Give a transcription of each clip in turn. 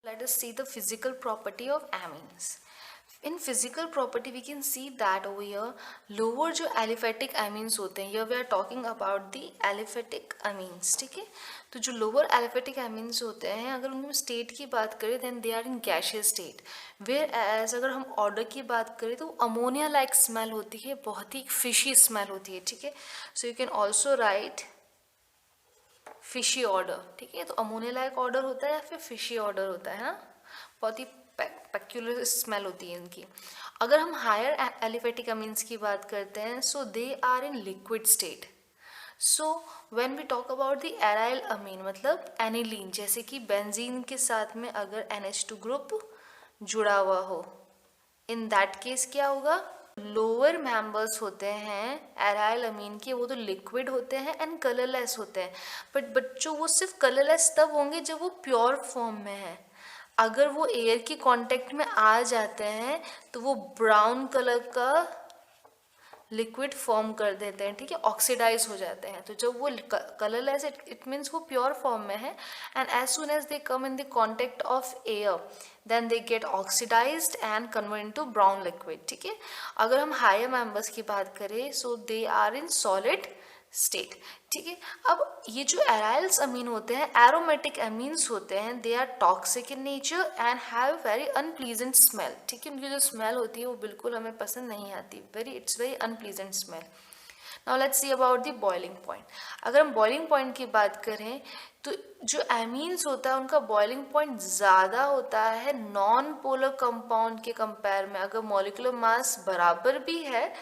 Let us see the physical property of amines. In physical property we can see that over here lower जो aliphatic amines होते हैं, here we are talking about the aliphatic amines, ठीक है. तो जो lower aliphatic amines होते हैं, अगर उनकी state की बात करें then they are in gaseous state, whereas अगर हम order की बात करें तो ammonia like smell होती है, बहुत ही fishy smell होती है, ठीक है. So you can also write fishy order, ठीक है. तो अमोनिया लाइक ऑर्डर होता है या फिर फिशी ऑर्डर होता है ना, बहुत ही पेक्यूलर स्मेल होती है इनकी. अगर हम हायर एलिफेटिक अमीन्स की बात करते हैं, so they are in liquid state. So when we talk about the aryl amine मतलब एनिलीन, जैसे कि बेंजीन के साथ में अगर NH2 ग्रुप जुड़ा हुआ हो, इन दैट केस क्या होगा, लोअर मेंबर्स होते हैं एराइल अमीन के, वो तो लिक्विड होते हैं एंड कलरलेस होते हैं. बट बच्चों वो सिर्फ कलरलेस तब होंगे जब वो प्योर फॉर्म में है. अगर वो एयर के कांटेक्ट में आ जाते हैं तो वो ब्राउन कलर का लिक्विड फॉर्म कर देते हैं, ठीक है, ऑक्सीडाइज हो जाते हैं. तो जब वो कलरलेस, इट मीन्स वो प्योर फॉर्म में है, and as soon as they come in the contact of air then they get oxidised and convert into brown liquid, ठीक है. अगर हम हायर मेंबर्स की बात करें, so they are in solid state, ठीक है. अब ये जो एराइल्स अमीन होते हैं, एरोमेटिक अमीन्स होते हैं, they are toxic in nature and have very unpleasant smell, ठीक है. उनकी जो स्मेल होती है वो बिल्कुल हमें पसंद नहीं आती, it's very unpleasant smell. Now let's see about the boiling point. अगर हम बॉइलिंग पॉइंट की बात करें तो जो एमीन्स होता है उनका बॉइलिंग पॉइंट ज़्यादा होता है नॉन पोलर कंपाउंड के कंपेयर में. अगर मॉलिक्यूलर मास बराबर भी है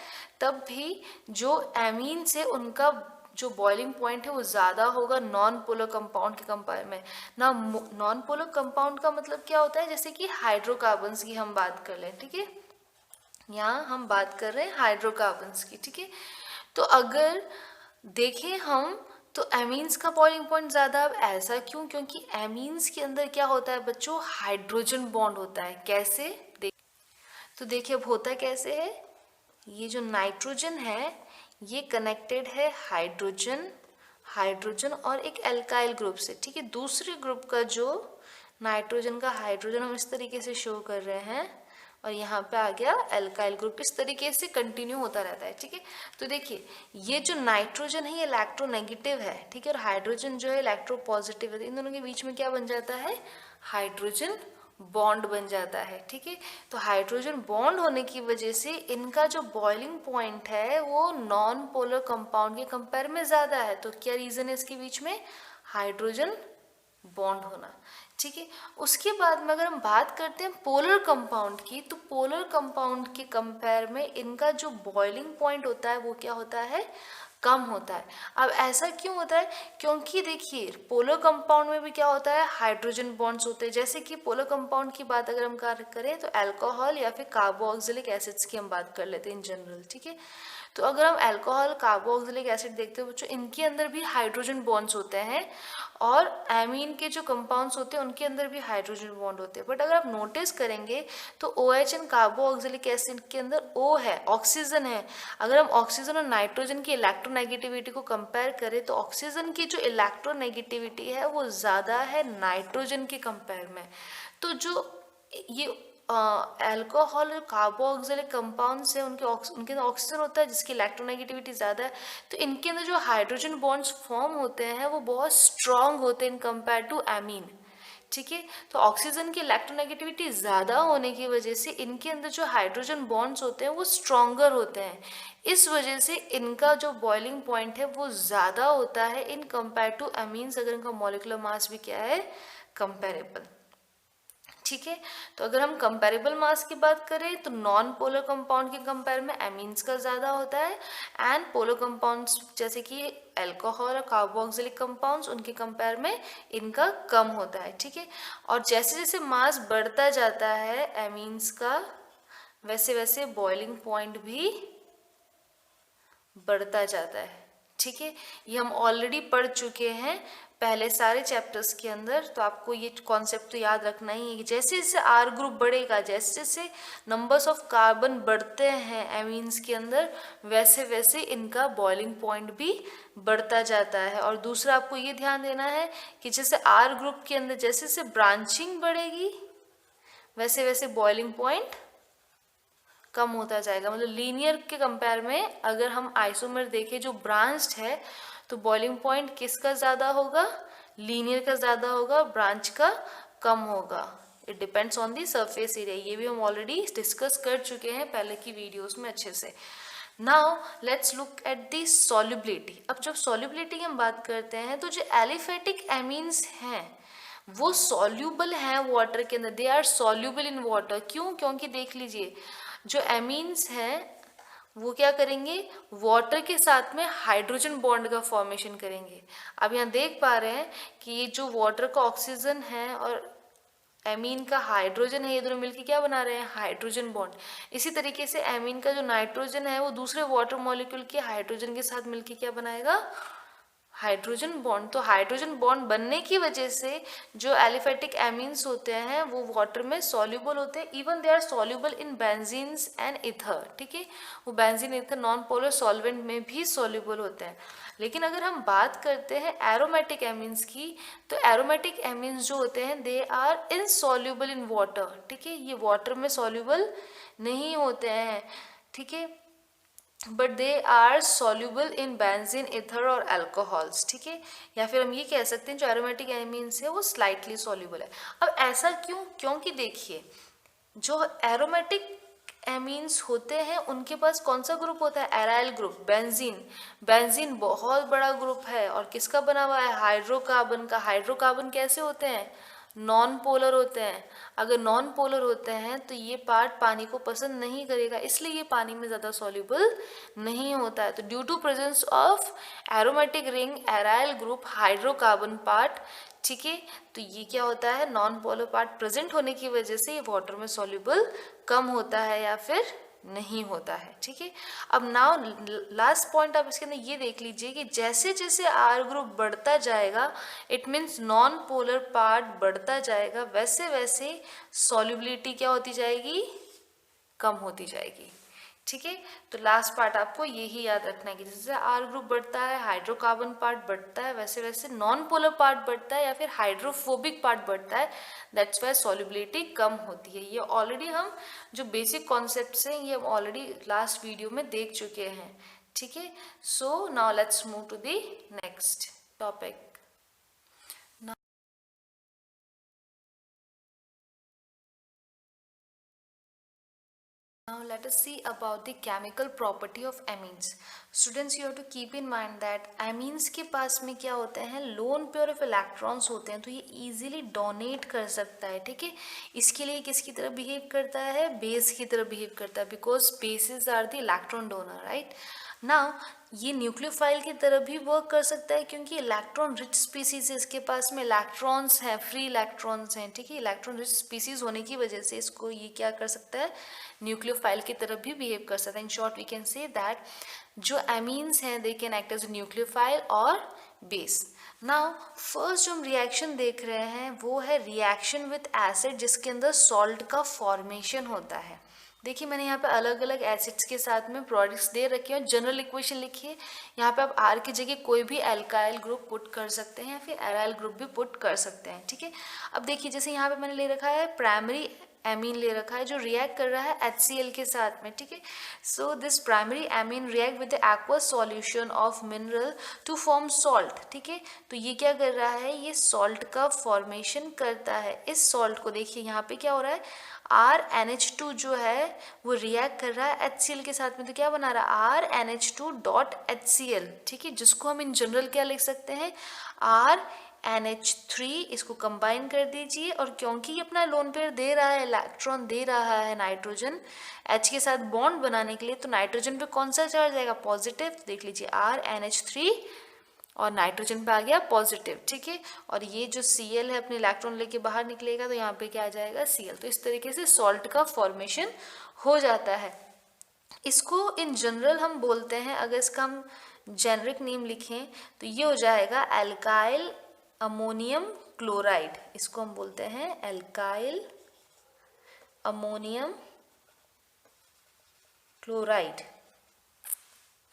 तब भी जो एमीन्स है उनका जो बॉइलिंग पॉइंट है वो ज़्यादा होगा नॉन पोलर कंपाउंड के कंपेयर में ना. नॉन पोलर कंपाउंड का मतलब क्या होता है, जैसे कि हाइड्रोकार्बन्स की हम बात कर लें, ठीक है. यहाँ हम बात कर रहे हैं हाइड्रोकार्बन्स की, ठीक है. तो अगर देखें हम तो एमीन्स का बॉइलिंग पॉइंट ज़्यादा. अब ऐसा क्यों, क्योंकि एमीन्स के अंदर क्या होता है बच्चों, हाइड्रोजन बॉन्ड होता है. कैसे तो देखिए अब होता कैसे है, ये जो नाइट्रोजन है ये कनेक्टेड है हाइड्रोजन और एक एल्काइल ग्रुप से, ठीक है. दूसरे ग्रुप का जो नाइट्रोजन का हाइड्रोजन हम इस तरीके से शो कर रहे हैं और यहाँ पे आ गया एल्काइल ग्रुप. इस तरीके से कंटिन्यू होता रहता है, ठीक है. तो देखिए ये जो नाइट्रोजन है ये इलेक्ट्रोनेगेटिव है, ठीक है, और हाइड्रोजन जो है इलेक्ट्रो पॉजिटिव है. इन दोनों के बीच में क्या बन जाता है, हाइड्रोजन बॉन्ड बन जाता है, ठीक है. तो हाइड्रोजन बॉन्ड होने की वजह से इनका जो बॉइलिंग पॉइंट है वो नॉन पोलर कंपाउंड के कंपेयर में ज़्यादा है. तो क्या रीज़न है इसके बीच में, हाइड्रोजन बॉन्ड होना, ठीक है. उसके बाद में अगर हम बात करते हैं पोलर कंपाउंड की, तो पोलर कंपाउंड के कंपेयर में इनका जो बॉइलिंग पॉइंट होता है वो क्या होता है, कम होता है. अब ऐसा क्यों होता है, क्योंकि देखिए पोलर कंपाउंड में भी क्या होता है, हाइड्रोजन बॉन्ड्स होते हैं. जैसे कि पोलर कंपाउंड की बात अगर हम करें तो अल्कोहल या फिर कार्बोक्सिलिक एसिड्स की हम बात कर लेते हैं इन जनरल, ठीक है. तो अगर हम अल्कोहल कार्बोक्सिलिक एसिड देखते हो बच्चों, इनके अंदर भी हाइड्रोजन बॉन्ड्स होते हैं और एमीन के जो कंपाउंड्स होते हैं उनके अंदर भी हाइड्रोजन बॉन्ड होते हैं. बट अगर आप नोटिस करेंगे तो OH एंड कार्बोक्सिलिक एसिड के अंदर O है, ऑक्सीजन है. अगर हम ऑक्सीजन और नाइट्रोजन की इलेक्ट्रोनेगेटिविटी को कंपेयर करें तो ऑक्सीजन की जो इलेक्ट्रोनेगेटिविटी है वो ज़्यादा है नाइट्रोजन के कंपेयर में. तो जो ये अल्कोहल और कार्बोक्सिलिक कंपाउंड्स है उनके अंदर ऑक्सीजन होता है जिसकी इलेक्ट्रोनेगेटिविटी ज़्यादा है. तो इनके अंदर जो हाइड्रोजन बॉन्ड्स फॉर्म होते हैं वो बहुत स्ट्रॉन्ग होते हैं इन कंपेयर टू एमीन, ठीक है. तो ऑक्सीजन की इलेक्ट्रोनेगेटिविटी ज़्यादा होने की वजह से इनके अंदर जो हाइड्रोजन बॉन्ड्स होते हैं वो स्ट्रॉन्गर होते हैं. इस वजह से इनका जो बॉइलिंग पॉइंट है वो ज़्यादा होता है इन कंपेयर टू एमीन्स, अगर इनका मॉलिक्यूलर मास भी क्या है, कंपेरेबल, ठीक है. तो अगर हम कंपेरेबल मास की बात करें तो नॉन पोलर कंपाउंड के कंपेयर में एमीन्स का ज़्यादा होता है एंड पोलर कंपाउंड्स जैसे कि अल्कोहल और कार्बोक्सिलिक कंपाउंड्स उनके कंपेयर में इनका कम होता है, ठीक है. और जैसे जैसे मास बढ़ता जाता है एमीन्स का वैसे वैसे बॉइलिंग पॉइंट भी बढ़ता जाता है, ठीक है. ये हम ऑलरेडी पढ़ चुके हैं पहले सारे चैप्टर्स के अंदर, तो आपको ये कॉन्सेप्ट तो याद रखना ही है कि जैसे जैसे आर ग्रुप बढ़ेगा, जैसे जैसे नंबर्स ऑफ कार्बन बढ़ते हैं एमीन्स के अंदर, वैसे वैसे इनका बॉइलिंग पॉइंट भी बढ़ता जाता है। और दूसरा आपको ये ध्यान देना है कि जैसे आर ग्रुप के अंदर जैसे जैसे ब्रांचिंग बढ़ेगी, वैसे वैसे बॉइलिंग पॉइंट कम होता जाएगा। मतलब लीनियर के कंपेयर में अगर हम आइसोमर देखें जो ब्रांच्ड है, तो बॉइलिंग पॉइंट किसका ज़्यादा होगा? लीनियर का ज़्यादा होगा, ब्रांच का कम होगा। It depends on the surface area. ये भी हम ऑलरेडी डिस्कस कर चुके हैं पहले की वीडियोस में अच्छे से। Now let's look at the solubility. अब जब सॉल्युबिलिटी की हम बात करते हैं, तो जो एलिफेटिक एमीन्स हैं वो सॉल्यूबल हैं वाटर के अंदर, they are soluble in water. क्यों? क्योंकि देख लीजिए जो एमीन्स हैं वो क्या करेंगे? वाटर के साथ में हाइड्रोजन बॉन्ड का फॉर्मेशन करेंगे। अब यहाँ देख पा रहे हैं कि ये जो वाटर का ऑक्सीजन है और एमीन का हाइड्रोजन है, ये दोनों मिलकर क्या बना रहे हैं? Hydrogen bond. इसी तरीके से एमीन का जो नाइट्रोजन है वो दूसरे वाटर मॉलिक्यूल के हाइड्रोजन के साथ मिलकर क्या बनाएगा? Hydrogen bond. तो हाइड्रोजन बॉन्ड बनने की वजह से जो एलिफेटिक एमीन्स होते हैं वो वाटर में सॉल्युबल होते हैं। Even they are soluble in benzenes and ether. ठीक है, वो benzene ether non polar solvent में भी सॉल्युबल होते हैं। लेकिन अगर हम बात करते हैं एरोमेटिक एमीन्स की, तो एरोमेटिक एमीन्स जो होते हैं they are insoluble in water. ठीक है, ये वाटर में सॉल्युबल नहीं होते हैं। ठीक है, but they are soluble in benzene, ether और अल्कोहल्स। ठीक है, या फिर हम ये कह सकते हैं जो एरोमेटिक एमीन्स है वो स्लाइटली सॉल्यूबल है। अब ऐसा क्यों? क्योंकि देखिए जो एरोमेटिक एमीन्स होते हैं उनके पास कौन सा ग्रुप होता है? Aryl group, benzene. बेंजीन बहुत बड़ा ग्रुप है और किसका बना हुआ है? हाइड्रोकार्बन का। हाइड्रोकार्बन कैसे होते हैं? नॉन पोलर होते हैं। अगर नॉन पोलर होते हैं तो ये पार्ट पानी को पसंद नहीं करेगा, इसलिए ये पानी में ज़्यादा सॉल्युबल नहीं होता है। तो due to presence of aromatic ring, aryl group, hydrocarbon part, ठीक है, तो ये क्या होता है? नॉन पोलर पार्ट प्रेजेंट होने की वजह से ये वाटर में सॉल्युबल कम होता है या फिर नहीं होता है। ठीक है, अब नाउ लास्ट पॉइंट आप इसके अंदर ये देख लीजिए कि जैसे जैसे आर ग्रुप बढ़ता जाएगा, it means non polar part बढ़ता जाएगा, वैसे वैसे सॉल्युबिलिटी क्या होती जाएगी? कम होती जाएगी। ठीक है, तो लास्ट पार्ट आपको यही याद रखना है कि जैसे आर ग्रुप बढ़ता है, हाइड्रोकार्बन पार्ट बढ़ता है, वैसे वैसे नॉन पोलर पार्ट बढ़ता है या फिर हाइड्रोफोबिक पार्ट बढ़ता है। दैट्स वाई सॉल्युबिलिटी कम होती है। ये ऑलरेडी हम जो बेसिक कॉन्सेप्ट्स हैं ये हम ऑलरेडी लास्ट वीडियो में देख चुके हैं। ठीक है, so now let's move to the next topic. Now let us see about the chemical property of amines. Students, you have to keep in mind that amines के पास में क्या होते हैं? लोन पेयर ऑफ इलेक्ट्रॉन्स होते हैं, तो ये easily donate कर सकता है। ठीक है, इसके लिए किसकी तरह बिहेव करता है? बेस की तरह बिहेव करता है, because bases are the electron donor, right. Now ये न्यूक्लियोफाइल की तरह भी वर्क कर सकता है क्योंकि इलेक्ट्रॉन रिच स्पीसीज है, इसके पास में इलेक्ट्रॉन्स हैं, फ्री इलेक्ट्रॉन्स हैं। ठीक है, इलेक्ट्रॉन रिच स्पीसीज होने की वजह से इसको ये क्या कर सकता है? न्यूक्लियोफाइल की तरह भी बिहेव कर सकता है। In short we can say that जो एमीन्स हैं they can act as nucleophile और बेस। नाउ फर्स्ट जो हम रिएक्शन देख रहे हैं वो है रिएक्शन विथ एसिड, जिसके अंदर सॉल्ट का फॉर्मेशन होता है। देखिए मैंने यहाँ पे अलग अलग एसिड्स के साथ में प्रोडक्ट्स दे रखे हैं, जनरल इक्वेशन लिखिए। यहाँ पे आप आर की जगह कोई भी एल्काइल ग्रुप पुट कर सकते हैं या फिर एराइल ग्रुप भी पुट कर सकते हैं। ठीक है, अब देखिए जैसे यहाँ पे मैंने ले रखा है प्राइमरी एमीन ले रखा है जो रिएक्ट कर रहा है HCl के साथ में। ठीक है, so this primary amine react with the aqueous solution of mineral to form salt. ठीक है, तो ये क्या कर रहा है? ये सॉल्ट का फॉर्मेशन करता है। इस सॉल्ट को देखिए यहाँ पे क्या हो रहा है? RNH2 जो है वो रिएक्ट कर रहा है HCl के साथ में, तो क्या बना रहा है? RNH2.HCl। ठीक है, जिसको हम इन जनरल क्या लिख सकते हैं? RNH3। इसको कंबाइन कर दीजिए और क्योंकि ये अपना लोन पेयर दे रहा है, इलेक्ट्रॉन दे रहा है नाइट्रोजन H के साथ बॉन्ड बनाने के लिए, तो नाइट्रोजन पे कौन सा चार्ज आएगा? पॉजिटिव। देख लीजिए RNH3 और नाइट्रोजन पे आ गया पॉजिटिव। ठीक है, और ये जो Cl है अपने इलेक्ट्रॉन लेके बाहर निकलेगा तो यहाँ पे क्या आ जाएगा? Cl। तो इस तरीके से सॉल्ट का फॉर्मेशन हो जाता है। इसको इन जनरल हम बोलते हैं, अगर इसका हम जेनरिक नेम लिखें तो ये हो जाएगा एल्काइल अमोनियम क्लोराइड, इसको हम बोलते हैं एल्काइल अमोनियम क्लोराइड।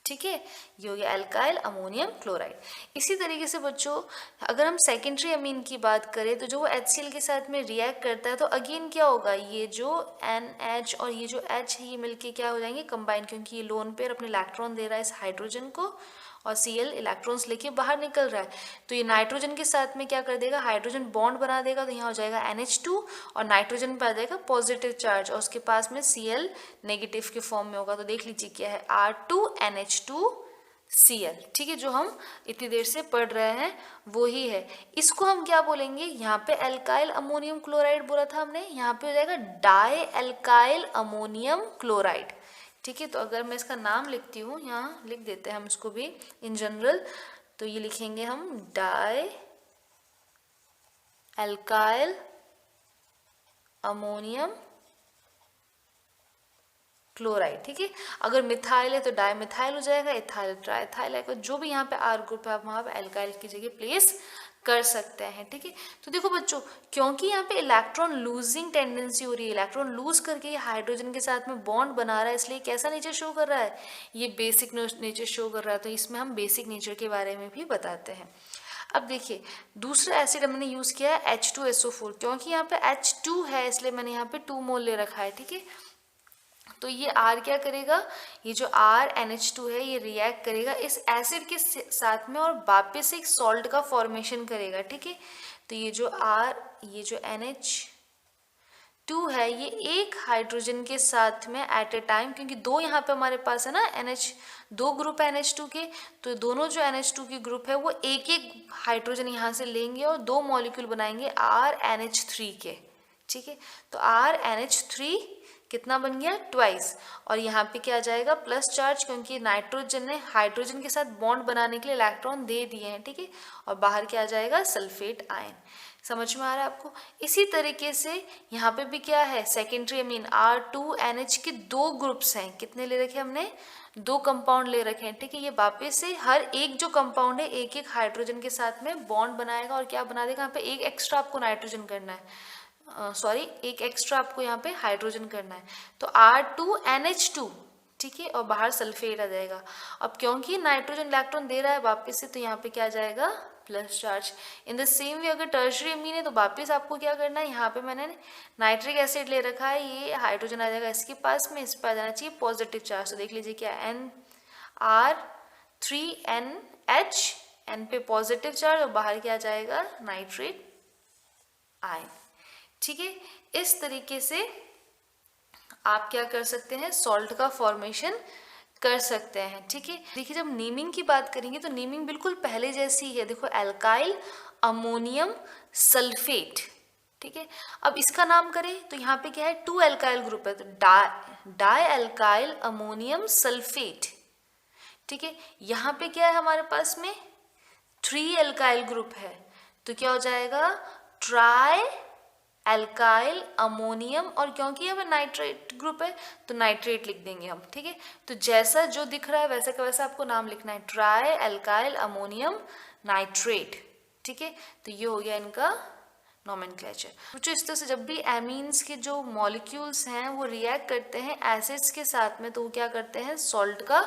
ठीक है, ये हो गया एल्काइल अमोनियम क्लोराइड। इसी तरीके से बच्चों अगर हम सेकेंडरी अमीन की बात करें तो जो वो HCl के साथ में रिएक्ट करता है तो अगेन क्या होगा, ये जो NH और ये जो H है ये मिलके क्या हो जाएंगे, कंबाइन, क्योंकि ये लोन पेयर अपने इलेक्ट्रॉन दे रहा है इस हाइड्रोजन को और Cl इलेक्ट्रॉन्स लेके बाहर निकल रहा है, तो ये नाइट्रोजन के साथ में क्या कर देगा, हाइड्रोजन बॉन्ड बना देगा, तो यहाँ हो जाएगा NH2 और नाइट्रोजन पे आ जाएगा पॉजिटिव चार्ज और उसके पास में Cl नेगेटिव के फॉर्म में होगा। तो देख लीजिए क्या है, R2NH2Cl। ठीक है, जो हम इतनी देर से पढ़ रहे हैं वो ही है। इसको हम क्या बोलेंगे, यहाँ पे एल्काइल अमोनियम क्लोराइड बोला था हमने, यहाँ पे हो जाएगा डाई एल्काइल अमोनियम क्लोराइड। ठीक है, तो अगर मैं इसका नाम लिखती हूँ, यहाँ लिख देते हैं हम इसको भी इन जनरल, तो ये लिखेंगे हम डाई एल्काइल अमोनियम क्लोराइड। ठीक है, अगर मिथाइल है तो डाई मिथाइल हो जाएगा, इथाइल ट्राइथाइल है, जो भी यहाँ पे आर ग्रुप है आप वहाँ पे एल्काइल की जगह प्लेस कर सकते हैं। ठीक है, तो देखो बच्चों क्योंकि यहाँ पे इलेक्ट्रॉन लूजिंग टेंडेंसी हो रही है, इलेक्ट्रॉन लूज करके ये हाइड्रोजन के साथ में बॉन्ड बना रहा है, इसलिए कैसा नेचर शो कर रहा है, ये बेसिक नेचर शो कर रहा है। तो इसमें हम बेसिक नेचर के बारे में भी बताते हैं। अब देखिए दूसरा एसिड हमने यूज़ किया है H2SO4, क्योंकि यहाँ पे H2 है इसलिए मैंने यहाँ पे 2 मोल ले रखा है। ठीक है, तो ये R क्या करेगा, ये जो RNH2 है ये रिएक्ट करेगा इस एसिड के साथ में और वापस एक सॉल्ट का फॉर्मेशन करेगा। ठीक है, तो ये जो NH2 है ये एक हाइड्रोजन के साथ में एट ए टाइम, क्योंकि दो यहाँ पे हमारे पास है ना दो ग्रुप है NH2 के, तो दोनों जो NH2 के ग्रुप है वो एक एक हाइड्रोजन यहाँ से लेंगे और दो मॉलिक्यूल बनाएंगे RNH3 के। ठीक है, तो RNH3 कितना बन गया, ट्वाइस, और यहाँ पे क्या आ जाएगा, प्लस चार्ज, क्योंकि नाइट्रोजन ने हाइड्रोजन के साथ बॉन्ड बनाने के लिए इलेक्ट्रॉन दे दिए हैं। ठीक है, और बाहर क्या आ जाएगा, सल्फेट आयन। समझ में आ रहा है आपको। इसी तरीके से यहाँ पे भी क्या है, सेकेंडरी अमीन R2NH के दो ग्रुप्स हैं, कितने ले रखे हमने, दो कंपाउंड ले रखे हैं। ठीक है, ये वापस से हर एक जो कंपाउंड है एक एक हाइड्रोजन के साथ में बॉन्ड बनाएगा और क्या बना देगा, यहाँ पे एक एक्स्ट्रा आपको नाइट्रोजन करना है, एक एक्स्ट्रा आपको यहाँ पे हाइड्रोजन करना है, तो R2NH2। ठीक है, और बाहर सल्फेट आ जाएगा। अब क्योंकि नाइट्रोजन इलेक्ट्रॉन दे रहा है वापस से, तो यहाँ पे क्या आ जाएगा, plus charge. In the same way अगर टर्शरी अमीन है तो वापस आपको क्या करना है, यहाँ पे मैंने नाइट्रिक एसिड ले रखा है, ये हाइड्रोजन आ जाएगा इसके पास में, इस पर आ जाना चाहिए पॉजिटिव चार्ज। तो देख लीजिए क्या, NR3NH, N पे पॉजिटिव चार्ज और बाहर क्या आ जाएगा, नाइट्रेट आयन। ठीक है, इस तरीके से आप क्या कर सकते हैं, सॉल्ट का फॉर्मेशन कर सकते हैं। ठीक है, देखिए जब नेमिंग की बात करेंगे तो नेमिंग बिल्कुल पहले जैसी ही है। देखो एल्काइल अमोनियम सल्फेट। ठीक है, अब इसका नाम करें तो यहाँ पे क्या है, 2 एल्काइल ग्रुप है, तो डाई एल्काइल अमोनियम सल्फेट। ठीक है, यहाँ पे क्या है हमारे पास में 3 एल्काइल ग्रुप है, तो क्या हो जाएगा, ट्राई एल्काइल अमोनियम, और क्योंकि यहाँ पे नाइट्रेट ग्रुप है तो नाइट्रेट लिख देंगे हम। ठीक है, तो जैसा जो दिख रहा है वैसा का वैसा आपको नाम लिखना है, ट्राई एल्काइल अमोनियम नाइट्रेट। ठीक है, तो ये हो गया इनका नोमेनक्लेचर। कुछ इस तरह से जब भी एमीन्स के जो मॉलिक्यूल्स हैं वो रिएक्ट करते हैं एसिड्स के साथ में, तो वो क्या करते हैं, सॉल्ट का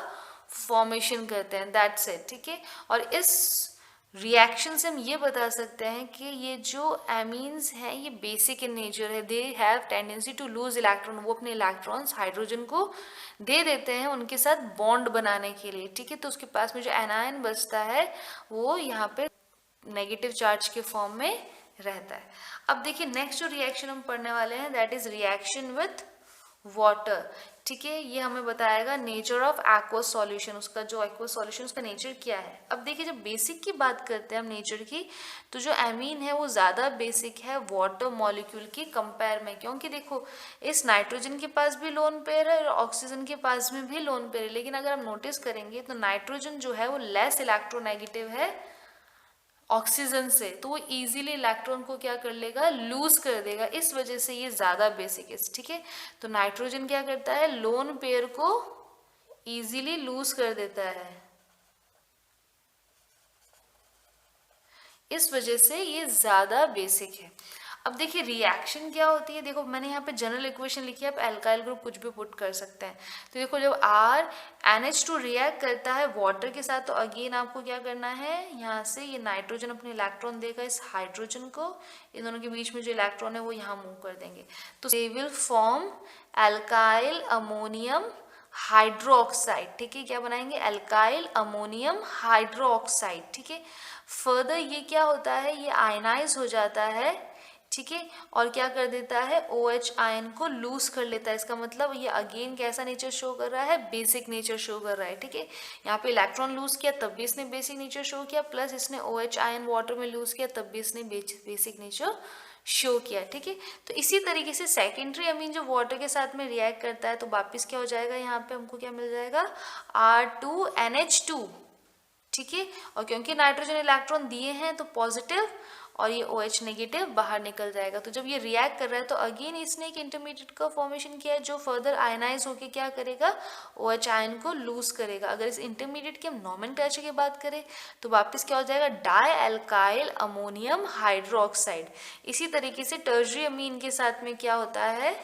फॉर्मेशन करते हैं, दैट्स इट। ठीक है, और इस रिएक्शन से हम ये बता सकते हैं कि ये जो एमीन्स हैं ये बेसिक इन नेचर है, they have tendency to lose electron, वो अपने इलेक्ट्रॉन्स हाइड्रोजन को दे देते हैं उनके साथ बॉन्ड बनाने के लिए। ठीक है, तो उसके पास में जो एनायन बचता है वो यहाँ पे नेगेटिव चार्ज के फॉर्म में रहता है। अब देखिए नेक्स्ट जो रिएक्शन हम पढ़ने वाले हैं that is reaction with water. ठीक है, ये हमें बताएगा नेचर ऑफ एक्वस सॉल्यूशन, उसका जो एक्वस सॉल्यूशन उसका नेचर क्या है। अब देखिए जब बेसिक की बात करते हैं हम नेचर की, तो जो एमीन है वो ज़्यादा बेसिक है वाटर मॉलिक्यूल की कंपेयर में, क्योंकि देखो इस नाइट्रोजन के पास भी लोन पेयर है और ऑक्सीजन के पास में भी लोन पेयर है, लेकिन अगर हम नोटिस करेंगे तो नाइट्रोजन जो है वो लेस इलेक्ट्रोनेगेटिव है ऑक्सीजन से, तो वो इजीली इलेक्ट्रॉन को क्या कर लेगा, लूज कर देगा, इस वजह से ये ज़्यादा बेसिक है। ठीक है, तो नाइट्रोजन क्या करता है, लोन पेयर को इजीली लूज कर देता है, इस वजह से ये ज़्यादा बेसिक है। अब देखिए रिएक्शन क्या होती है, देखो मैंने यहाँ पे जनरल इक्वेशन लिखी है, आप एल्काइल ग्रुप कुछ भी पुट कर सकते हैं। तो देखो जब NH2 रिएक्ट करता है वाटर के साथ, तो अगेन आपको क्या करना है, यहाँ से ये नाइट्रोजन अपने इलेक्ट्रॉन देगा इस हाइड्रोजन को, इन दोनों के बीच में जो इलेक्ट्रॉन है वो यहाँ मूव कर देंगे, तो they will form alkyl ammonium hydroxide. ठीक है, क्या बनाएंगे, एल्काइल अमोनियम हाइड्रोक्साइड। ठीक है, फर्दर ये क्या होता है, ये आयनाइज हो जाता है। ठीक है, और क्या कर देता है, OH आयन को लूज कर लेता है। इसका मतलब ये अगेन कैसा नेचर शो कर रहा है, बेसिक नेचर शो कर रहा है। ठीक है, यहाँ पे इलेक्ट्रॉन लूज किया तब भी इसने बेसिक नेचर शो किया, प्लस इसने OH आयन वाटर में लूज किया तब भी इसने बेसिक नेचर शो किया। ठीक है, तो इसी तरीके से सेकेंडरी अमीन जो वाटर के साथ में रिएक्ट करता है, तो वापस क्या हो जाएगा, यहाँ पे हमको क्या मिल जाएगा, R2NH2। ठीक है, और क्योंकि नाइट्रोजन इलेक्ट्रॉन दिए हैं तो पॉजिटिव, और ये OH नेगेटिव बाहर निकल जाएगा। तो जब ये रिएक्ट कर रहा है तो अगेन इसने एक इंटरमीडिएट का फॉर्मेशन किया है जो फर्दर आयनाइज होकर क्या करेगा, OH आयन को लूज करेगा। अगर इस इंटरमीडिएट की हम नॉमेनक्लेचर की बात करें तो वापस क्या हो जाएगा, डाई एल्काइल अमोनियम हाइड्रोक्साइड। इसी तरीके से टर्शरी अमीन के साथ में क्या होता है,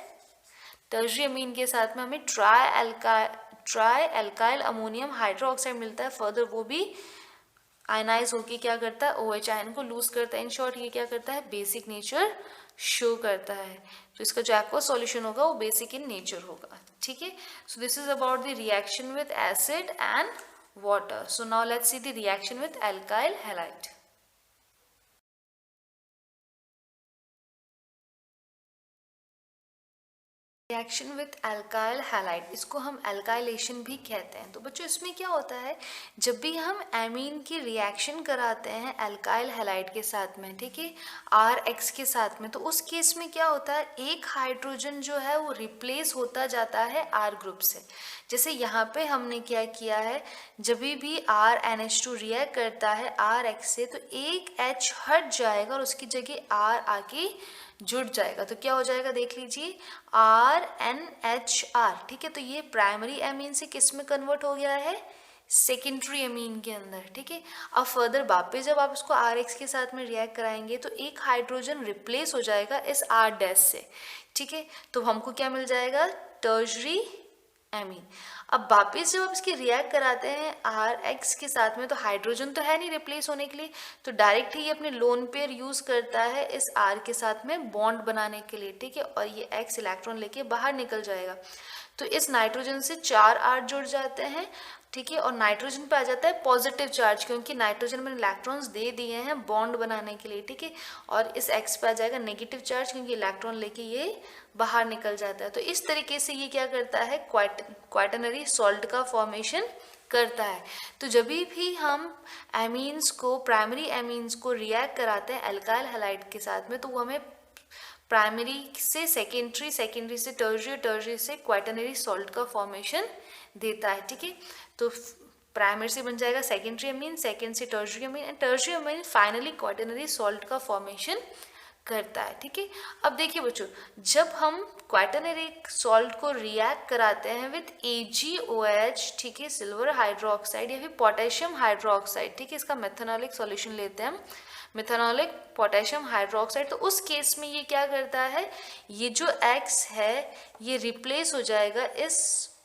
टर्शरी अमीन के साथ में हमें ट्राई एल्काइल अमोनियम हाइड्रोक्साइड मिलता है। फर्दर वो भी आयनाइज होके क्या करता है, OH आयन को लूज करता है। इन शॉर्ट ये क्या करता है, बेसिक नेचर शो करता है। तो इसका जो एक्वा सॉल्यूशन होगा वो बेसिक इन नेचर होगा। ठीक है, so this is about the reaction with acid and water. So now let's see the reaction with alkyl halide. Reaction with alkyl halide, इसको हम एल्काइलेशन भी कहते हैं। तो बच्चों इसमें क्या होता है, जब भी हम एमीन की रिएक्शन कराते हैं एल्काइल हैलाइड के साथ में, ठीक है, RX के साथ में, तो उस केस में क्या होता है, एक हाइड्रोजन जो है वो रिप्लेस होता जाता है R ग्रुप से। जैसे यहाँ पे हमने क्या किया है, जब भी RNH2 रिएक्ट करता है RX से, तो एक H हट जाएगा और उसकी जगह R आके जुड़ जाएगा। तो क्या हो जाएगा, देख लीजिए, RNHR। ठीक है, तो ये प्राइमरी एमीन से किस में कन्वर्ट हो गया है, सेकेंडरी एमीन के अंदर। ठीक है, अब फर्दर वापस जब आप इसको RX के साथ में रिएक्ट कराएंगे तो एक हाइड्रोजन रिप्लेस हो जाएगा इस R डैश से। ठीक है, तो हमको क्या मिल जाएगा, टर्शरी एमीन। अब वापस जब आप इसकी रिएक्ट कराते हैं RX के साथ में, तो हाइड्रोजन तो है नहीं रिप्लेस होने के लिए, तो डायरेक्ट ही ये अपने लोन पेयर यूज करता है इस R के साथ में बॉन्ड बनाने के लिए। ठीक है, और ये X इलेक्ट्रॉन लेके बाहर निकल जाएगा। तो इस नाइट्रोजन से 4 R जुड़ जाते हैं। ठीक है, और नाइट्रोजन पे आ जाता है पॉजिटिव चार्ज, क्योंकि नाइट्रोजन में इलेक्ट्रॉन्स दे दिए हैं बॉन्ड बनाने के लिए। ठीक है, और इस X पे आ जाएगा नेगेटिव चार्ज, क्योंकि इलेक्ट्रॉन लेके ये बाहर निकल जाता है। तो इस तरीके से ये क्या करता है, क्वाटरनरी सॉल्ट का फॉर्मेशन करता है। तो जब भी हम एमीन्स को, प्राइमरी एमीन्स को रिएक्ट कराते हैं एल्काइल हैलाइड के साथ में, तो वो हमें प्राइमरी से सेकेंडरी, सेकेंडरी से टर्शरी, टर्शरी से क्वाटरनरी सॉल्ट का फॉर्मेशन देता है। ठीक है, तो प्राइमरी से बन जाएगा सेकेंडरी अमीन, सेकेंड से tertiary Amin, and tertiary Amin finally quaternary salt का फॉर्मेशन करता है। ठीक है, अब देखिए बच्चों, जब हम क्वाटरनरी सॉल्ट को रिएक्ट कराते हैं विद AgOH, ठीक है, सिल्वर हाइड्रोक्साइड या फिर पोटेशियम हाइड्रोक्साइड, ठीक है, इसका मेथनॉलिक सॉल्यूशन लेते हैं हम, मेथनॉलिक पोटेशियम हाइड्रोक्साइड, तो उस केस में ये क्या करता है, ये जो X है ये रिप्लेस हो जाएगा इस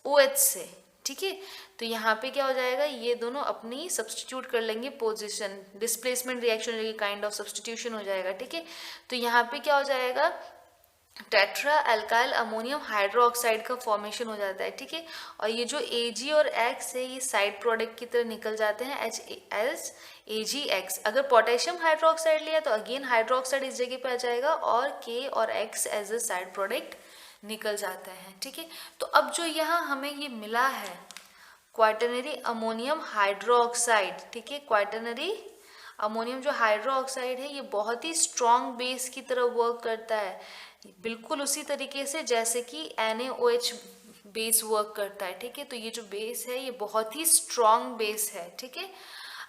OH से। ठीक है, तो यहाँ पे क्या हो जाएगा, ये दोनों अपनी सब्स्टिट्यूट कर लेंगे position, displacement reaction kind of substitution हो जाएगा। ठीक है, तो यहाँ पे क्या हो जाएगा, टेट्रा एल्काइल अमोनियम हाइड्रोक्साइड का फॉर्मेशन हो जाता है। ठीक है, और ये जो Ag और X है ये साइड प्रोडक्ट की तरह निकल जाते हैं AgX। अगर पोटेशियम हाइड्रोक्साइड लिया तो अगेन हाइड्रोक्साइड इस जगह पे आ जाएगा और K और X as a side product निकल जाता है। ठीक है, तो अब जो यहाँ हमें ये मिला है क्वाटरनरी अमोनियम हाइड्रोक्साइड, ठीक है, क्वाटरनरी अमोनियम जो हाइड्रोक्साइड है ये बहुत ही स्ट्रॉन्ग बेस की तरह वर्क करता है, बिल्कुल उसी तरीके से जैसे कि NaOH बेस वर्क करता है। ठीक है, तो ये जो बेस है ये बहुत ही स्ट्रॉन्ग बेस है। ठीक है,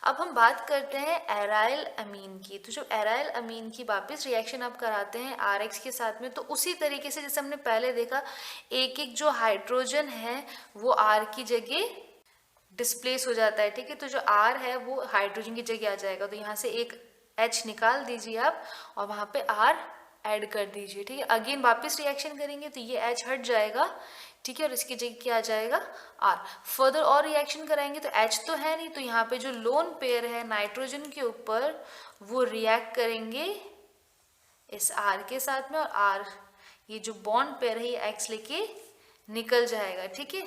अब हम बात करते हैं एराइल अमीन की। तो जो एराइल अमीन की वापस रिएक्शन आप कराते हैं RX के साथ में, तो उसी तरीके से जैसे हमने पहले देखा, एक एक जो हाइड्रोजन है वो R की जगह डिस्प्लेस हो जाता है। ठीक है, तो जो R है वो हाइड्रोजन की जगह आ जाएगा। तो यहाँ से एक H निकाल दीजिए आप और वहाँ पे R ऐड कर दीजिए, ठीक है। अगेन वापस रिएक्शन करेंगे तो ये H हट जाएगा, ठीक है, और इसकी जगह क्या आ जाएगा R। फर्दर और रिएक्शन कराएंगे तो H तो है नहीं, तो यहाँ पे जो लोन पेयर है नाइट्रोजन के ऊपर वो रिएक्ट करेंगे इस R के साथ में, और R ये जो बॉन्ड पेयर है ये X लेके निकल जाएगा, ठीक है।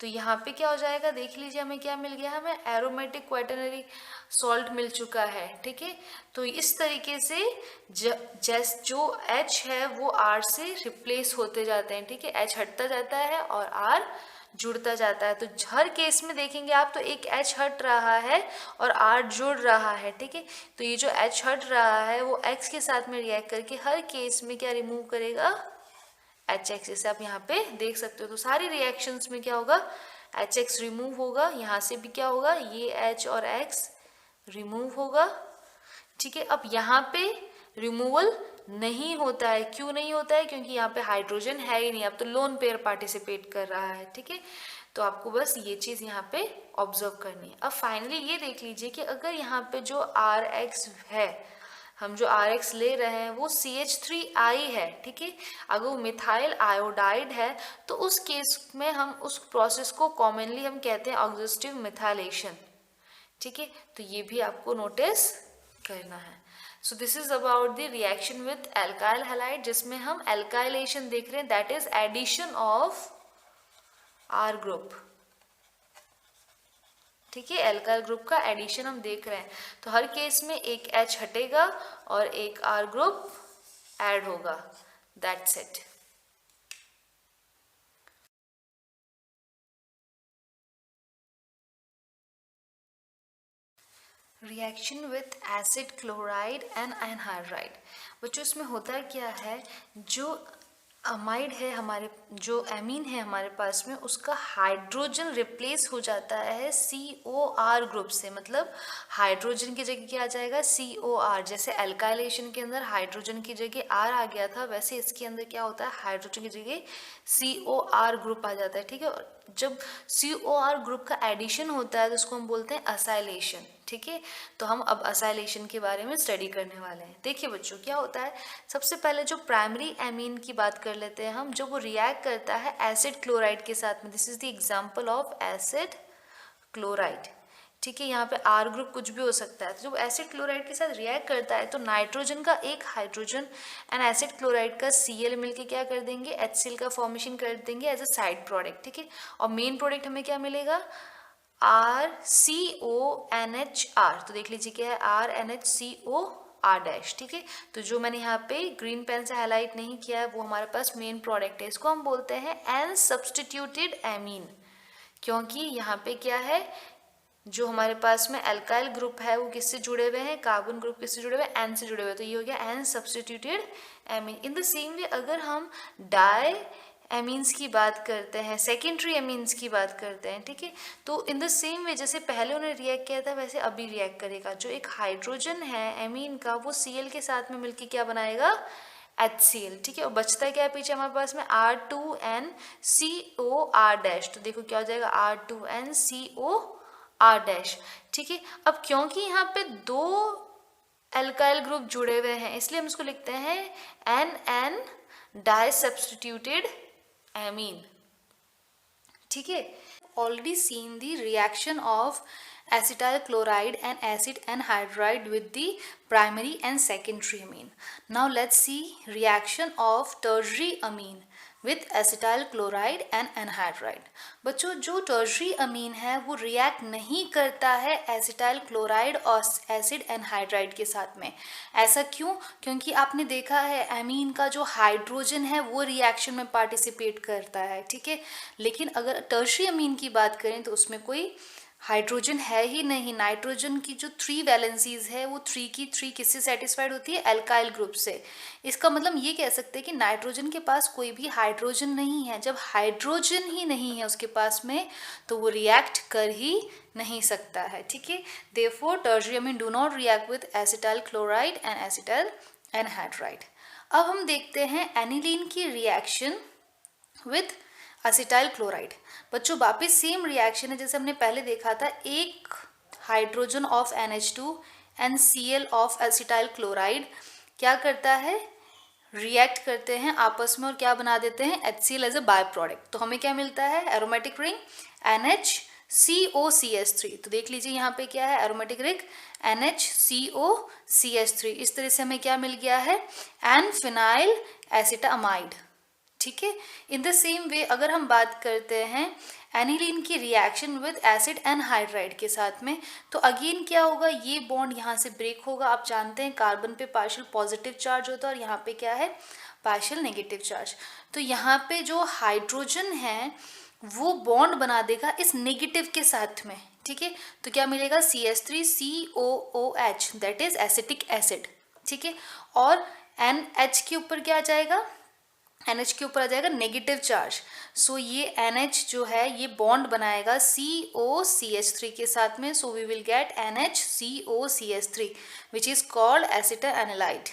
तो यहाँ पे क्या हो जाएगा देख लीजिए, हमें क्या मिल गया, हमें एरोमेटिक क्वाटरनरी सॉल्ट मिल चुका है, ठीक है। तो इस तरीके से जो H है वो R से रिप्लेस होते जाते हैं, ठीक है। H हटता जाता है और R जुड़ता जाता है। तो हर केस में देखेंगे आप तो एक H हट रहा है और R जुड़ रहा है, ठीक है। तो ये जो H हट रहा है वो X के साथ में रिएक्ट करके हर केस में क्या रिमूव करेगा, HX। जैसे आप यहाँ पे देख सकते हो तो सारी रिएक्शंस में क्या होगा, HX रिमूव होगा, यहाँ से भी क्या होगा, ये H और X रिमूव होगा, ठीक है। अब यहाँ पे रिमूवल नहीं होता है, क्यों नहीं होता है, क्योंकि यहाँ पे हाइड्रोजन है ही नहीं, अब तो लोन पेयर पार्टिसिपेट कर रहा है, ठीक है। तो आपको बस ये चीज़ यहाँ पे ऑब्जर्व करनी है। अब फाइनली ये देख लीजिए कि अगर यहाँ पे जो RX है, हम जो RX ले रहे हैं वो CH3I है, ठीक है। अगर वो मिथाइल आयोडाइड है तो उस केस में हम उस प्रोसेस को कॉमनली हम कहते हैं ऑक्सिडेटिव मिथाइलेशन, ठीक है। तो ये भी आपको नोटिस करना है। So this is about the reaction with alkyl halide, जिसमें हम एल्काइलेशन देख रहे हैं, that is addition of R group, ठीक है। एल्काइल ग्रुप का एडिशन हम देख रहे हैं, तो हर केस में एक H हटेगा और एक R ग्रुप ऐड होगा, that's it. Reaction with acid chloride and anhydride. बच्चों इसमें होता क्या है, जो अमाइड है हमारे, जो एमीन है हमारे पास में, उसका हाइड्रोजन रिप्लेस हो जाता है COR ग्रुप से, मतलब हाइड्रोजन की जगह क्या आ जाएगा, COR। जैसे एल्काइलेशन के अंदर हाइड्रोजन की जगह R आ गया था, वैसे इसके अंदर क्या होता है, हाइड्रोजन की जगह COR ग्रुप आ जाता है, ठीक है। और जब COR ग्रुप का एडिशन होता है तो उसको हम बोलते हैं असाइलेशन, ठीक है। तो हम अब असाइलेशन के बारे में स्टडी करने वाले हैं। देखिए बच्चों क्या होता है, सबसे पहले जो प्राइमरी एमीन की बात कर लेते हैं हम, जब वो रिएक्ट करता है एसिड क्लोराइड के साथ में, this is the example of acid chloride, ठीक है। यहाँ पे R ग्रुप कुछ भी हो सकता है। तो जब एसिड क्लोराइड के साथ रिएक्ट करता है तो नाइट्रोजन का एक हाइड्रोजन एंड एसिड क्लोराइड का Cl मिलके क्या कर देंगे, HCl का फॉर्मेशन कर देंगे एज अ साइड प्रोडक्ट, ठीक है। और मेन प्रोडक्ट हमें क्या मिलेगा, RCONHR। तो देख लीजिए क्या है, RNHCOR डैश, ठीक है। तो जो मैंने यहाँ पे ग्रीन पेन से हाईलाइट नहीं किया है वो हमारे पास मेन प्रोडक्ट है, इसको हम बोलते हैं एन सब्स्टिट्यूटेड एमीन, क्योंकि यहाँ पे क्या है, जो हमारे पास में एल्काइल ग्रुप है वो किससे जुड़े हुए हैं, कार्बन ग्रुप किससे जुड़े हुए हैं, एन से जुड़े हुए, तो ये हो गया N substituted amine. In the same way अगर हम डाई एमीन्स की बात करते हैं, सेकेंडरी एमीन्स की बात करते हैं, ठीक है, तो इन द सेम वे जैसे पहले उन्होंने रिएक्ट किया था वैसे अभी रिएक्ट करेगा। जो एक हाइड्रोजन है एमीन का वो Cl के साथ में मिलकर क्या बनाएगा, HCl, ठीक है। और बचता क्या है पीछे हमारे पास में, R2NCOR डैश। तो देखो क्या हो जाएगा, R2NCOR डैश, ठीक है। अब क्योंकि यहाँ पे दो एल्काइल ग्रुप जुड़े हुए हैं इसलिए हम इसको लिखते हैं NN डाई सब्स्टिट्यूटेड एमीन, ठीक है। Already seen the reaction of acetyl chloride and acid anhydride with the primary and secondary amine. Now let's see reaction of tertiary amine with acetyl chloride and anhydride. बच्चों जो tertiary amine है वो react नहीं करता है acetyl chloride और acid anhydride के साथ में। ऐसा क्यों? क्योंकि आपने देखा है amine का जो हाइड्रोजन है वो रिएक्शन में पार्टिसिपेट करता है, ठीक है। लेकिन अगर tertiary amine की बात करें तो उसमें कोई हाइड्रोजन है ही नहीं, नाइट्रोजन की जो 3 वैलेंसीज है वो 3 की 3 किससे सेटिस्फाइड होती है, एल्काइल ग्रुप से। इसका मतलब ये कह सकते हैं कि नाइट्रोजन के पास कोई भी हाइड्रोजन नहीं है। जब हाइड्रोजन ही नहीं है उसके पास में तो वो रिएक्ट कर ही नहीं सकता है, ठीक है। Therefore tertiary amine do not react with acetyl chloride and acetyl anhydride. अब हम देखते हैं एनिलीन की रिएक्शन विद एसिटाइल क्लोराइड। बच्चों वापस सेम रिएक्शन है जैसे हमने पहले देखा था, एक hydrogen of NH2 NCl of acetyl chloride क्या करता है, रिएक्ट करते हैं आपस में और क्या बना देते हैं, HCl as a by product. तो हमें क्या मिलता है, एरोमेटिक रिंग NHCOCH3। तो देख लीजिए यहाँ पे क्या है, एरोमेटिक रिंग NHCOCH3। इस तरह से हमें क्या मिल गया है, एन फिनाइल एसिटामाइड। ठीक है। इन द सेम वे अगर हम बात करते हैं एनिलीन की रिएक्शन विद एसिड एनहाइड्राइड के साथ में, तो अगेन क्या होगा, ये बॉन्ड यहाँ से ब्रेक होगा। आप जानते हैं कार्बन पे पार्शियल पॉजिटिव चार्ज होता है और यहाँ पे क्या है, पार्शियल नेगेटिव चार्ज। तो यहाँ पे जो हाइड्रोजन है वो बॉन्ड बना देगा इस नेगेटिव के साथ में। ठीक है। तो क्या मिलेगा, CH3COOH, that is acetic acid. ठीक है। और NH के ऊपर क्या आ जाएगा, NH के ऊपर आ जाएगा नेगेटिव चार्ज। सो ये NH जो है ये बॉन्ड बनाएगा COCH3 के साथ में। So we will get NHCOCH3 which is called acetanilide.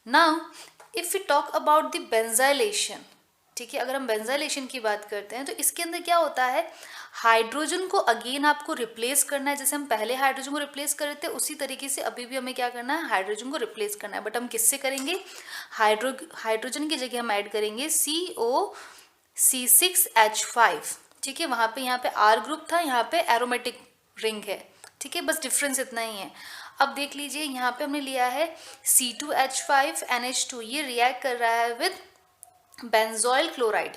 Now if we talk about the benzoylation, ठीक है, अगर हम बेंजाइलेशन की बात करते हैं तो इसके अंदर क्या होता है, हाइड्रोजन को अगेन आपको रिप्लेस करना है। जैसे हम पहले हाइड्रोजन को रिप्लेस कर रहे थे उसी तरीके से अभी भी हमें क्या करना है, हाइड्रोजन को रिप्लेस करना है। बट हम किससे करेंगे, हाइड्रोजन की जगह हम ऐड करेंगे COC6H5। ठीक है। वहाँ पे R ग्रुप था, यहाँ पे एरोमेटिक रिंग है। ठीक है, बस डिफरेंस इतना ही है। अब देख लीजिए यहाँ पे हमने लिया है C2H5NH2, ये रिएक्ट कर रहा है विद बेंजोइल क्लोराइड।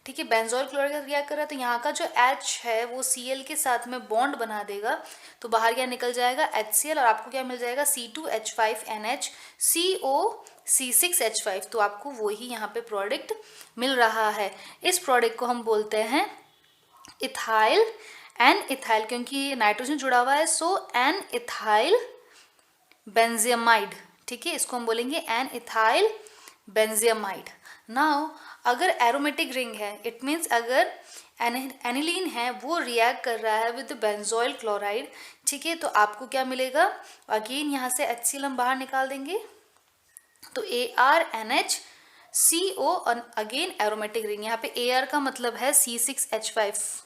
ठीक है, बेंजोइल क्लोराइड रिएक्ट कर रहा है तो यहाँ का जो H है वो Cl के साथ में बॉन्ड बना देगा, तो बाहर क्या निकल जाएगा, HCl, और आपको क्या मिल जाएगा, C2H5NH COC6H5। तो आपको वही यहाँ पे प्रोडक्ट मिल रहा है। इस प्रोडक्ट को हम बोलते हैं इथाइल एन इथाइल, क्योंकि नाइट्रोजन जुड़ा हुआ है, सो एन इथाइल बेंजियमाइड। ठीक है, इसको हम बोलेंगे एन इथाइल बेंजियमाइड। नाउ अगर एरोमेटिक रिंग है, इट मीन्स अगर एनिलीन है वो रिएक्ट कर रहा है विद बेंजोइल क्लोराइड। ठीक है, तो आपको क्या मिलेगा, अगेन यहाँ से HCl हम बाहर निकाल देंगे, तो ArNHCO, अगेन एरोमेटिक रिंग। यहाँ पे Ar का मतलब है C6H5,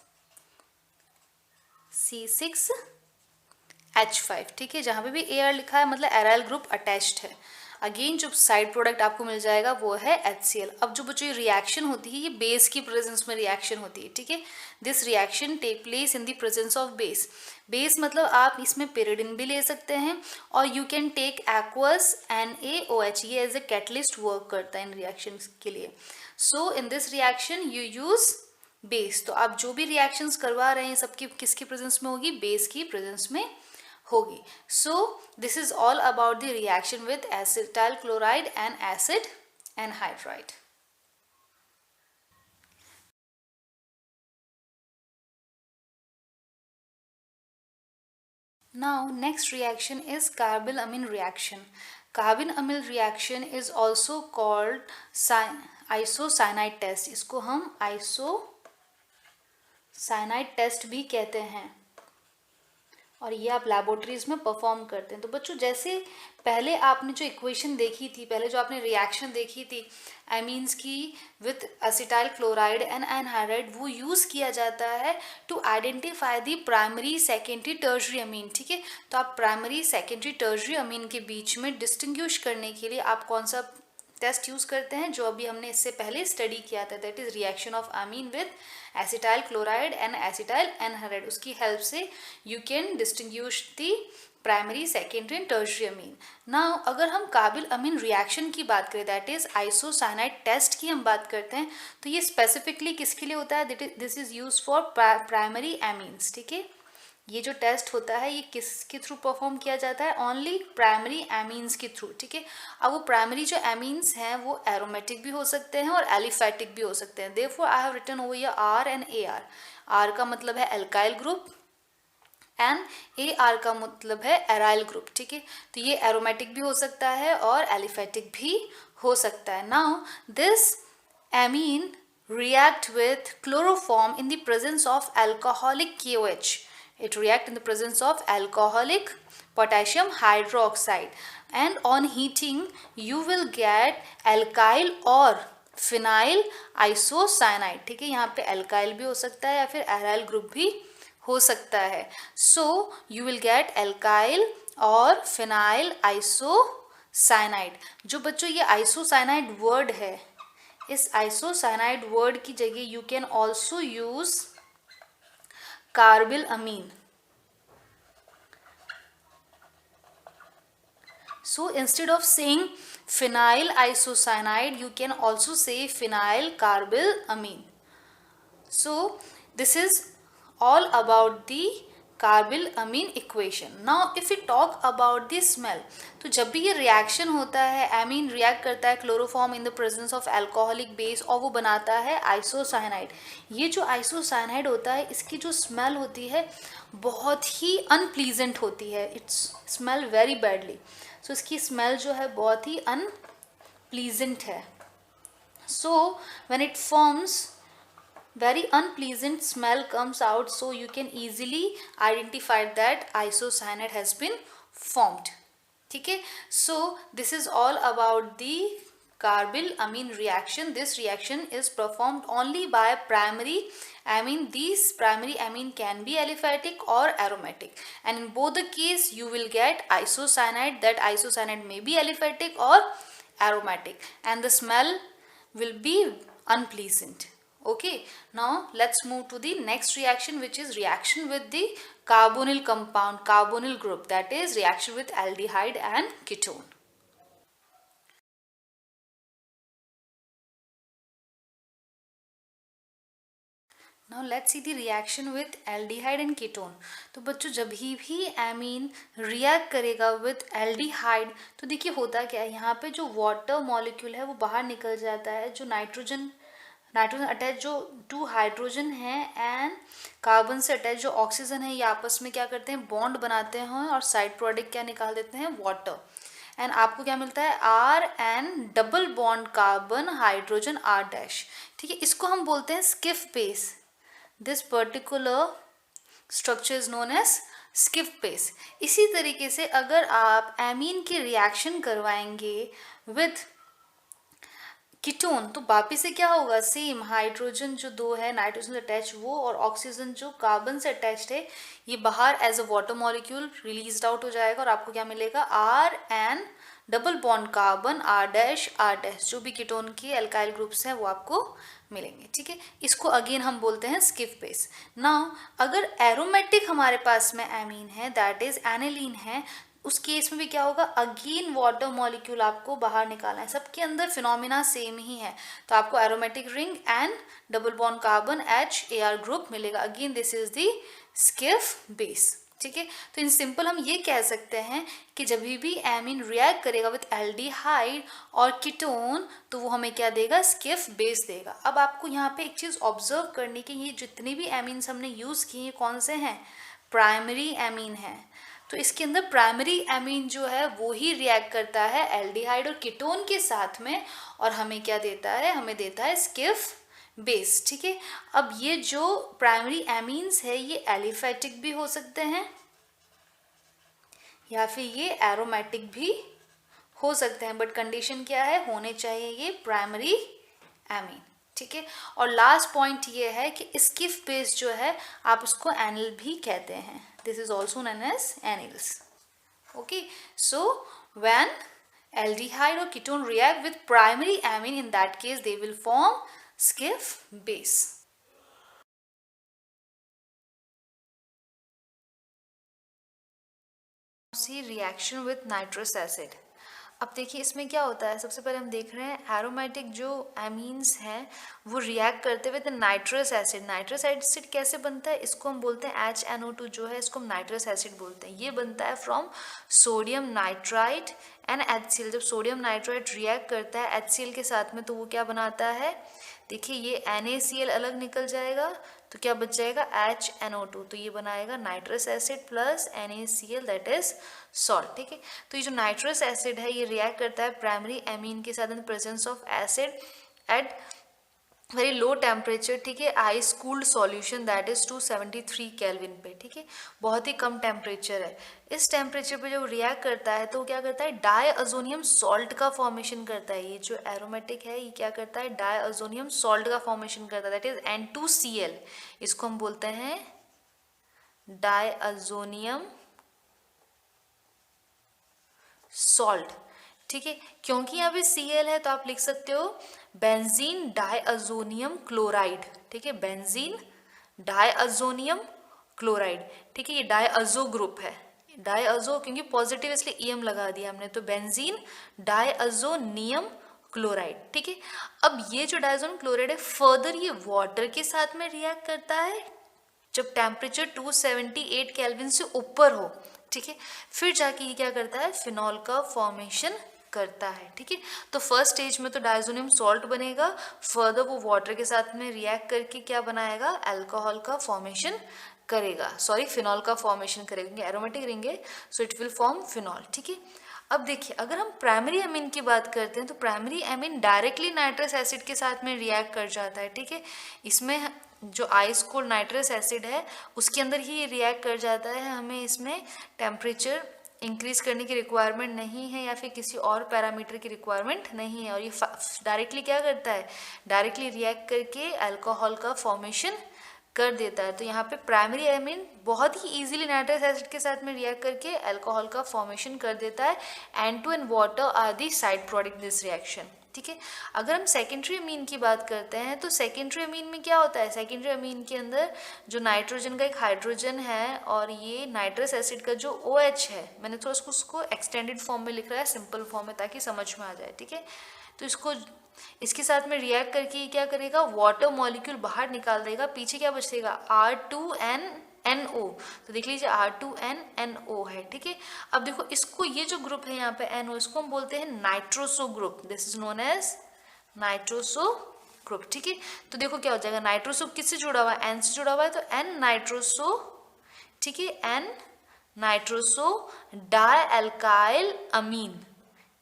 C6H5। ठीक है, जहाँ पे भी Ar लिखा है मतलब एराइल ग्रुप अटैच्ड है। अगेन जो साइड प्रोडक्ट आपको मिल जाएगा वो है HCl। अब जो बच्चों रिएक्शन होती है ये बेस की प्रेजेंस में रिएक्शन होती है। ठीक है, this reaction take place in the presence of base. Base मतलब आप इसमें पेरिडिन भी ले सकते हैं और you can take aqueous NaOH, ये एज ए कैटलिस्ट वर्क करता है इन रिएक्शन के लिए। So in this reaction you use base. तो आप जो भी रिएक्शंस करवा रहे हैं सबकी किसकी प्रेजेंस में होगी, बेस की प्रेजेंस में होगी। सो this is all about the reaction with acetyl chloride and acid anhydride. Now next reaction is carbylamine reaction. Carbylamine reaction is also called isocyanide test. इसको हम isocyanide test भी कहते हैं और ये आप लैबोरेटरीज में परफॉर्म करते हैं। तो बच्चों जैसे पहले आपने जो इक्वेशन देखी थी, पहले जो आपने रिएक्शन देखी थी एमीन्स की with acetyl chloride and anhydride, वो यूज़ किया जाता है to identify the primary secondary tertiary amine. ठीक है, तो आप प्राइमरी सेकेंडरी टर्शरी अमीन के बीच में डिस्टिंग्विश करने के लिए आप कौन सा टेस्ट यूज़ करते हैं, जो अभी हमने इससे पहले स्टडी किया था, that is reaction of amine with acetyl chloride and acetyl anhydride. उसकी हेल्प से you can distinguish the primary secondary and tertiary amine. Now अगर हम कार्बिलअमीन रिएक्शन की बात करें, दैट इज आइसोसाइनाइड टेस्ट की हम बात करते हैं, तो ये स्पेसिफिकली किसके लिए होता है, this is use for primary amines. ठीक है, ये जो टेस्ट होता है ये किसके थ्रू परफॉर्म किया जाता है, ओनली प्राइमरी एमीन्स के थ्रू। ठीक है, अब वो प्राइमरी जो एमीन्स हैं वो एरोमेटिक भी हो सकते हैं और एलिफेटिक भी हो सकते हैं। Therefore I have written over here R and AR। R का मतलब है एल्काइल ग्रुप एंड AR का मतलब है एराइल ग्रुप। ठीक है, तो ये एरोमेटिक भी हो सकता है और एलिफेटिक भी हो सकता है। Now this amine react with chloroform in the presence of alcoholic KOH. It react in the presence of alcoholic potassium hydroxide, and on heating you will get alkyl or phenyl isocyanide. ठीक है, यहाँ पे alkyl भी हो सकता है या फिर aryl ग्रुप भी हो सकता है। So you will get alkyl और फिनाइल आइसोसाइनाइड। जो बच्चों ये आइसोसाइनाइड वर्ड है, इस आइसोसाइनाइड वर्ड की जगह you can also use carbyl amine. So instead of saying phenyl isocyanide, you can also say phenyl carbylamine. So this is all about the carbylamine equation. Now if you talk about the smell, तो जब भी ये reaction होता है, amine react करता है chloroform in the presence of alcoholic base और वो बनाता है आइसोसाइनाइड. ये जो आइसोसाइनाइड होता है, इसकी जो स्मेल होती है बहुत ही अनप्लीजेंट होती है. It's smell very badly. So इसकी स्मेल जो है बहुत ही अनप्लीजेंट है. So when it forms, very unpleasant smell comes out, so you can easily identify that isocyanide has been formed. ठीक है. So this is all about the carbyl-amine reaction. This reaction is performed only by primary amine. These primary amine can be aliphatic or aromatic, and in both the case you will get isocyanide. That isocyanide may be aliphatic or aromatic, and the smell will be unpleasant. Okay, now let's move to the next reaction, which is reaction with the carbonyl compound, carbonyl group, that is reaction with aldehyde and ketone. Now let's see the reaction with aldehyde and ketone. तो बच्चों जब भी amine react करेगा with aldehyde, तो देखिए होता क्या है, यहाँ पे जो वाटर मॉलिक्यूल है वो बाहर निकल जाता है. जो नाइट्रोजन अटैच जो 2 हाइड्रोजन है एंड कार्बन से अटैच जो ऑक्सीजन है, ये आपस में क्या करते हैं, बॉन्ड बनाते हैं और साइड प्रोडक्ट क्या निकाल देते हैं, वाटर. एंड आपको क्या मिलता है, R N double bond carbon hydrogen R dash. ठीक है, इसको हम बोलते हैं Schiff base. This particular structure is known as Schiff base. इसी तरीके से अगर आप एमीन की रिएक्शन करवाएंगे विथ कीटोन, तो वापिस से क्या होगा, सेम हाइड्रोजन जो 2 है नाइट्रोजन से अटैच वो, और ऑक्सीजन जो कार्बन से अटैच्ड है, ये बाहर as a water molecule release out हो जाएगा और आपको क्या मिलेगा, R N double bond carbon R dash, जो भी कीटोन के एल्काइल ग्रुप्स हैं वो आपको मिलेंगे. ठीक है, इसको अगेन हम बोलते हैं स्किफ बेस. नाउ अगर एरोमेटिक हमारे पास में एमीन है, दैट इज एनिलीन है, उस केस में भी क्या होगा, अगेन वाटर मॉलिक्यूल आपको बाहर निकालना है. सबके अंदर फिनोमिना सेम ही है, तो आपको aromatic ring and double bond carbon HAr group मिलेगा. Again this is the Schiff base. ठीक है, तो इन सिंपल हम ये कह सकते हैं कि जब भी एमीन रिएक्ट करेगा विथ एल्डिहाइड और कीटोन, तो वो हमें क्या देगा, स्किफ बेस देगा. अब आपको यहाँ पे एक चीज़ ऑब्जर्व करनी कि ये जितने भी एमीन्स हमने यूज़ किए कौन से हैं, प्राइमरी एमीन है. तो इसके अंदर प्राइमरी एमीन जो है वो ही रिएक्ट करता है एल्डिहाइड और कीटोन के साथ में, और हमें क्या देता है, हमें देता है स्किफ बेस. ठीक है, अब ये जो प्राइमरी एमीन्स है ये एलिफेटिक भी हो सकते हैं या फिर ये एरोमेटिक भी हो सकते हैं, बट कंडीशन क्या है, होने चाहिए ये प्राइमरी एमीन. ठीक है, और लास्ट पॉइंट ये है कि स्किफ बेस जो है आप उसको एनिल भी कहते हैं. This is also known as anils. Okay, so when aldehyde or ketone react with primary amine, in that case they will form Schiff base. See reaction with nitrous acid. अब देखिए इसमें क्या होता है, सबसे पहले हम देख रहे हैं एरोमेटिक जो एमीन्स हैं वो रिएक्ट करते हुए नाइट्रस एसिड. नाइट्रस एसिड कैसे बनता है, इसको हम बोलते हैं HNO2 जो है, इसको हम नाइट्रस एसिड बोलते हैं. ये बनता है from sodium nitrite and HCl. जब सोडियम नाइट्राइट रिएक्ट करता है HCl के साथ में, तो वो क्या बनाता है, देखिए ये NaCl अलग निकल जाएगा, तो क्या बच जाएगा, HNO2. तो ये बनाएगा nitrous acid plus NaCl, that is salt. ठीक है, तो ये जो नाइट्रस एसिड है ये रिएक्ट करता है प्राइमरी एमीन के साथ in presence of acid at very low temperature. ठीक है, ice cooled solution, that is 273 kelvin पे. ठीक है, बहुत ही कम टेम्परेचर है. इस टेम्परेचर पे जब रिएक्ट करता है तो क्या करता है, डायअज़ोनियम सॉल्ट का फॉर्मेशन करता है. ये जो एरोमेटिक है ये क्या करता है, डायअज़ोनियम सॉल्ट का फॉर्मेशन करता है, दैट इज N2Cl. इसको हम बोलते हैं डायअज़ोनियम सॉल्ट, ठीक है। क्योंकि यहाँ पे Cl है तो आप लिख सकते हो बेंजीन डाइअजोनियम क्लोराइड, ठीक है, बेंजीन डाइअजोनियम क्लोराइड, ठीक है। ये डाइअजो ग्रुप है, डाइअजो क्योंकि पॉजिटिव इसलिए EM लगा दिया हमने, तो बेंजीन डाइअजोनियम क्लोराइड, ठीक है। अब ये जो डाइअजोनियम क्लोराइड है फर्दर ये वाटर के साथ में रिएक्ट करता है जब टेम्परेचर 278 केल्विन से ऊपर हो, ठीक है। फिर जाके ये क्या करता है, फिनॉल का फॉर्मेशन करता है, ठीक है। तो फर्स्ट स्टेज में तो डाइअजोनियम सॉल्ट बनेगा, फर्दर वो वाटर के साथ में रिएक्ट करके क्या बनाएगा, अल्कोहल का फॉर्मेशन करेगा, सॉरी फिनॉल का फॉर्मेशन करेगा, क्योंकि एरोमेटिक रिंग है so it will form phenol, ठीक है। अब देखिए अगर हम प्राइमरी एमीन की बात करते हैं तो primary amine directly nitrous acid के साथ में रिएक्ट कर जाता है, ठीक है। इसमें जो आइस कोल्ड नाइट्रस एसिड है उसके अंदर ही रिएक्ट कर जाता है, हमें इसमें टेम्परेचर इंक्रीज करने की रिक्वायरमेंट नहीं है या फिर किसी और पैरामीटर की रिक्वायरमेंट नहीं है, और ये डायरेक्टली क्या करता है, डायरेक्टली रिएक्ट करके अल्कोहल का फॉर्मेशन कर देता है। तो यहाँ पे प्राइमरी एमीन बहुत ही इजीली नाइट्रस एसिड के साथ में रिएक्ट करके अल्कोहल का फॉर्मेशन कर देता है। N2 and water are the side product this reaction, ठीक है। अगर हम सेकेंडरी अमीन की बात करते हैं तो सेकेंडरी अमीन में क्या होता है, सेकेंडरी अमीन के अंदर जो नाइट्रोजन का एक हाइड्रोजन है और ये नाइट्रस एसिड का जो OH है, मैंने थोड़ा उसको एक्सटेंडेड फॉर्म में लिख रहा है, सिंपल फॉर्म में, ताकि समझ में आ जाए, ठीक है। तो इसके साथ में रिएक्ट करके क्या करेगा, वाटर मॉलिक्यूल बाहर निकाल देगा, पीछे क्या बचेगा, R2NNO, तो देख लीजिए R2NNO है, ठीक है। अब देखो इसको, ये जो ग्रुप है यहाँ पे NO, इसको हम बोलते हैं nitroso group, this is known as nitroso group, ठीक है। तो देखो क्या हो जाएगा, नाइट्रोसो किससे जुड़ा हुआ है, N से जुड़ा हुआ है, तो N नाइट्रोसो, ठीक है, N नाइट्रोसो डाइअल्काइल अमीन,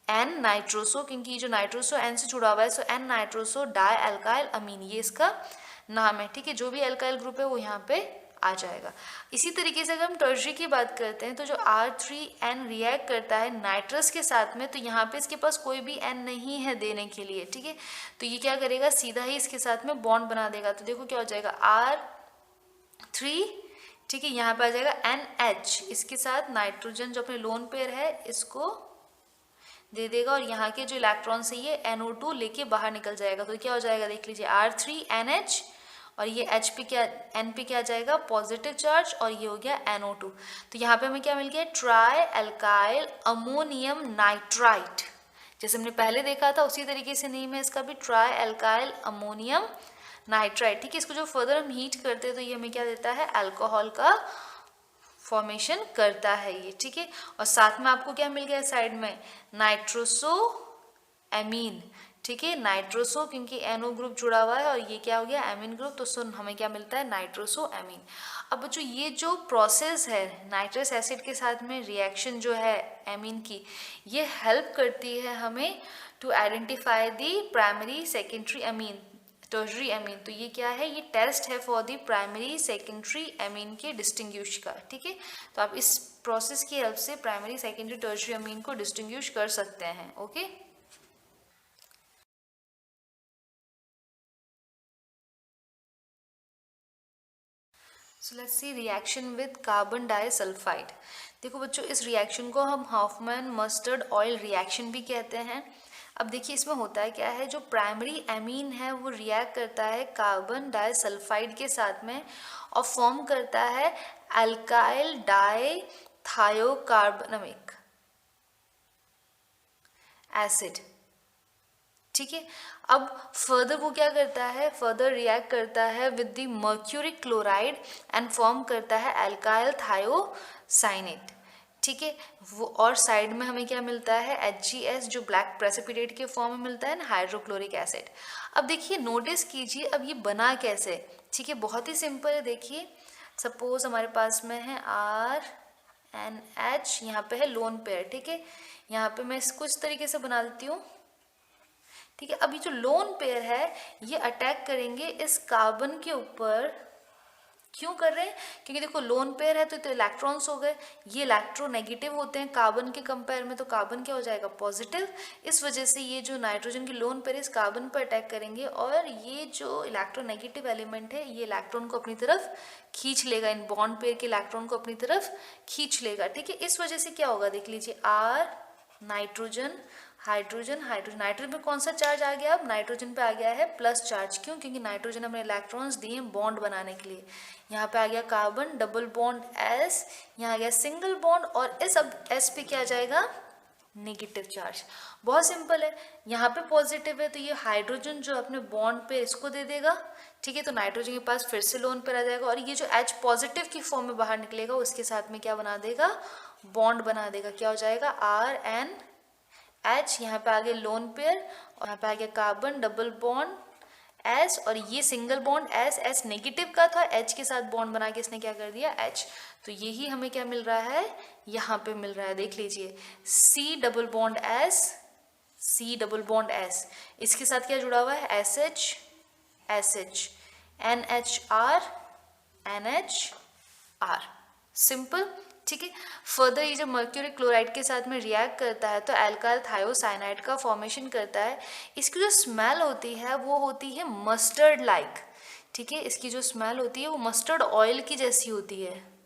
N नाइट्रोसो, क्योंकि ये जो नाइट्रोसो N से जुड़ा हुआ है, सो N नाइट्रोसो डाइअल्काइल अमीन, ये इसका नाम है, ठीक है। जो भी अल्काइल ग्रुप है वो यहाँ पे आ जाएगा। इसी तरीके से अगर हम टर्शरी की बात करते हैं तो जो R3N रिएक्ट करता है नाइट्रस के साथ में, तो यहाँ पे इसके पास कोई भी N नहीं है देने के लिए, ठीक है। तो ये क्या करेगा, सीधा ही इसके साथ में बॉन्ड बना देगा, तो देखो क्या हो जाएगा R3, ठीक है, यहाँ पे आ जाएगा NH, इसके साथ नाइट्रोजन जो अपने लोन पेयर है इसको दे देगा और यहाँ के जो इलेक्ट्रॉन से ये NO2 लेके बाहर निकल जाएगा, तो क्या हो जाएगा, देख लीजिए R3NH, और ये H पे क्या, N पे क्या आ जाएगा, पॉजिटिव चार्ज, और ये हो गया NO2। तो यहाँ पे हमें क्या मिल गया, ट्राई एल्काइल अमोनियम नाइट्राइट, जैसे हमने पहले देखा था उसी तरीके से नेम है इसका भी, ट्राई एल्काइल अमोनियम नाइट्राइट, ठीक है। इसको जो फर्दर हम हीट करते हैं तो ये हमें क्या देता है, अल्कोहल का फॉर्मेशन करता है ये, ठीक है। और साथ में आपको क्या मिल गया साइड में, नाइट्रोसो एमीन, ठीक है, नाइट्रोसो क्योंकि NO ग्रुप जुड़ा हुआ है और ये क्या हो गया, एमीन ग्रुप, तो सुन हमें क्या मिलता है, नाइट्रोसो एमीन। अब जो ये जो प्रोसेस है नाइट्रस एसिड के साथ में रिएक्शन जो है एमीन की, ये हेल्प करती है हमें to identify the primary secondary amine, tertiary amine. तो ये क्या है, ये टेस्ट है for the primary secondary amine के डिस्टिंग्विश का, ठीक है। तो आप इस प्रोसेस की हेल्प से प्राइमरी सेकेंडरी टर्शरी एमीन को डिस्टिंग्विश कर सकते हैं, okay. So let's see reaction with carbon disulphide. देखो बच्चों, इस रिएक्शन को हम हॉफमैन मस्टर्ड ऑयल रिएक्शन भी कहते हैं। अब देखिए इसमें होता है क्या है, जो प्राइमरी एमीन है वो रिएक्ट करता है कार्बन डाइसल्फाइड के साथ में और फॉर्म करता है अल्काइल डाइथायोकार्बोनिक एसिड, ठीक है। अब फर्दर वो क्या करता है, फर्दर रिएक्ट करता है with the mercuric chloride and form करता है अल्काइल थायोसाइनेट, ठीक है। वो और साइड में हमें क्या मिलता है, HgS जो ब्लैक प्रेसिपिटेट के फॉर्म में मिलता है ना, हाइड्रोक्लोरिक एसिड। अब देखिए नोटिस कीजिए अब ये बना कैसे, ठीक है, बहुत ही सिंपल है। देखिए सपोज हमारे पास में है RNH, यहाँ पे है लोन पेयर, ठीक है। यहाँ पे मैं इसको इस तरीके से बना देती हूँ, ठीक है। अभी जो लोन पेयर है ये अटैक करेंगे इस कार्बन के ऊपर, क्यों कर रहे हैं, क्योंकि देखो लोन पेयर है तो इलेक्ट्रॉन्स हो गए, ये इलेक्ट्रोनेगेटिव होते हैं कार्बन के कंपेयर में, तो कार्बन क्या हो जाएगा, पॉजिटिव। इस वजह से ये जो नाइट्रोजन की लोन पेयर इस कार्बन पर अटैक करेंगे और ये जो इलेक्ट्रोनेगेटिव एलिमेंट है ये इलेक्ट्रॉन को अपनी तरफ खींच लेगा, इन बॉन्ड पेयर के इलेक्ट्रॉन को अपनी तरफ खींच लेगा, ठीक है। इस वजह से क्या होगा, देख लीजिए नाइट्रोजन, हाइड्रोजन, हाइड्रोजन, नाइट्रोजन पे कौन सा चार्ज आ गया? अब नाइट्रोजन पे आ गया है प्लस चार्ज। क्यों? क्योंकि नाइट्रोजन हमने इलेक्ट्रॉन्स दिए बॉन्ड बनाने के लिए। यहाँ पे आ गया कार्बन, डबल बॉन्ड एस, यहाँ आ गया सिंगल बॉन्ड, और इस अब एस पे क्या आ जाएगा? Negative charge. बहुत सिंपल है। यहाँ पे पॉजिटिव है तो ये हाइड्रोजन जो अपने बॉन्ड पे इसको दे देगा, ठीक है, तो नाइट्रोजन के पास फिर से लोन पे आ जाएगा, और ये जो H पॉजिटिव की फॉर्म में बाहर निकलेगा उसके साथ में क्या बना देगा? बॉन्ड बना देगा। क्या हो जाएगा? RNH, यहाँ पे आगे लोन पेयर, और यहाँ पे आगे कार्बन, डबल बॉन्ड एस, और ये single bond S, S negative का था, एच के साथ बॉन्ड बना के इसने क्या कर दिया? एच। तो यही हमें क्या मिल रहा है? यहाँ पे मिल रहा है, देख लीजिए, C double bond S, C double bond S, इसके साथ क्या जुड़ा हुआ है? S H, S H, N H R, N H R. Simple, ठीक है। फर्दर ये जब मर्क्यूरी क्लोराइड के साथ में रिएक्ट करता है तो एल्काइल थायोसाइनाइड का फॉर्मेशन करता है। इसकी जो स्मेल होती है वो होती है मस्टर्ड लाइक, ठीक है, इसकी जो स्मेल होती है वो मस्टर्ड ऑयल की जैसी होती है।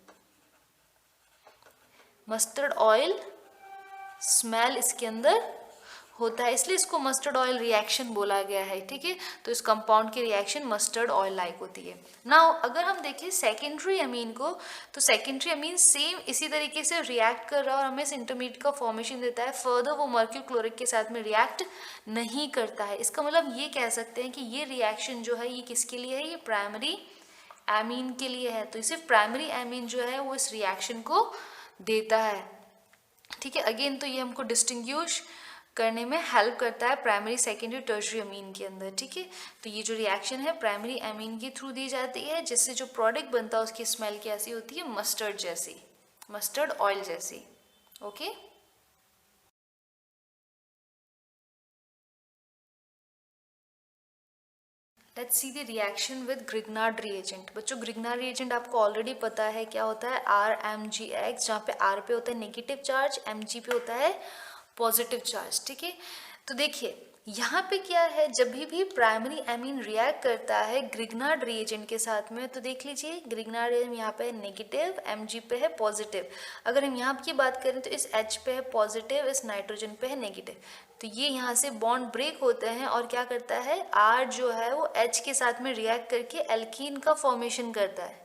मस्टर्ड ऑयल स्मेल इसके अंदर होता है, इसलिए इसको मस्टर्ड ऑयल रिएक्शन बोला गया है, ठीक है। तो इस कंपाउंड की रिएक्शन मस्टर्ड ऑयल लाइक होती है। नाउ अगर हम देखें सेकेंडरी अमीन को, तो सेकेंडरी अमीन सेम इसी तरीके से रिएक्ट कर रहा है और हमें इस इंटरमीडिएट का फॉर्मेशन देता है। फर्दर वो मर्क्यूरी क्लोरिक के साथ में रिएक्ट नहीं करता है। इसका मतलब ये कह सकते हैं कि ये रिएक्शन जो है ये किसके लिए है? ये प्राइमरी एमीन के लिए है। तो इसे प्राइमरी एमीन जो है वो इस रिएक्शन को देता है, ठीक है। अगेन तो ये हमको डिस्टिंग्विश करने में हेल्प करता है प्राइमरी, सेकेंडरी, टर्शियरी अमीन के अंदर, ठीक है। तो ये जो रिएक्शन है प्राइमरी अमीन के थ्रू दी जाती है, जिससे जो प्रोडक्ट बनता है उसकी स्मेल कैसी होती है? मस्टर्ड जैसी, मस्टर्ड ऑयल जैसी। Okay, let's see the reaction with Grignard reagent. बच्चों ग्रिग्नार्ड रिएजेंट आपको ऑलरेडी पता है क्या होता है? RMgX, जहाँ पे R पे होता है नेगेटिव चार्ज, Mg पे होता है पॉजिटिव चार्ज, ठीक है। तो देखिए यहाँ पे क्या है, जब भी प्राइमरी एमीन रिएक्ट करता है ग्रिग्नार्ड रिएजेंट के साथ में, तो देख लीजिए ग्रिग्नार्ड रिएजेंट यहाँ पे है नेगेटिव, Mg पे है पॉजिटिव। अगर हम यहाँ की बात करें तो इस H पे है पॉजिटिव, इस नाइट्रोजन पे है नेगेटिव। तो ये यहाँ से बॉन्ड ब्रेक होते हैं और क्या करता है? R जो है वो H के साथ में रिएक्ट करके एल्कीन का फॉर्मेशन करता है,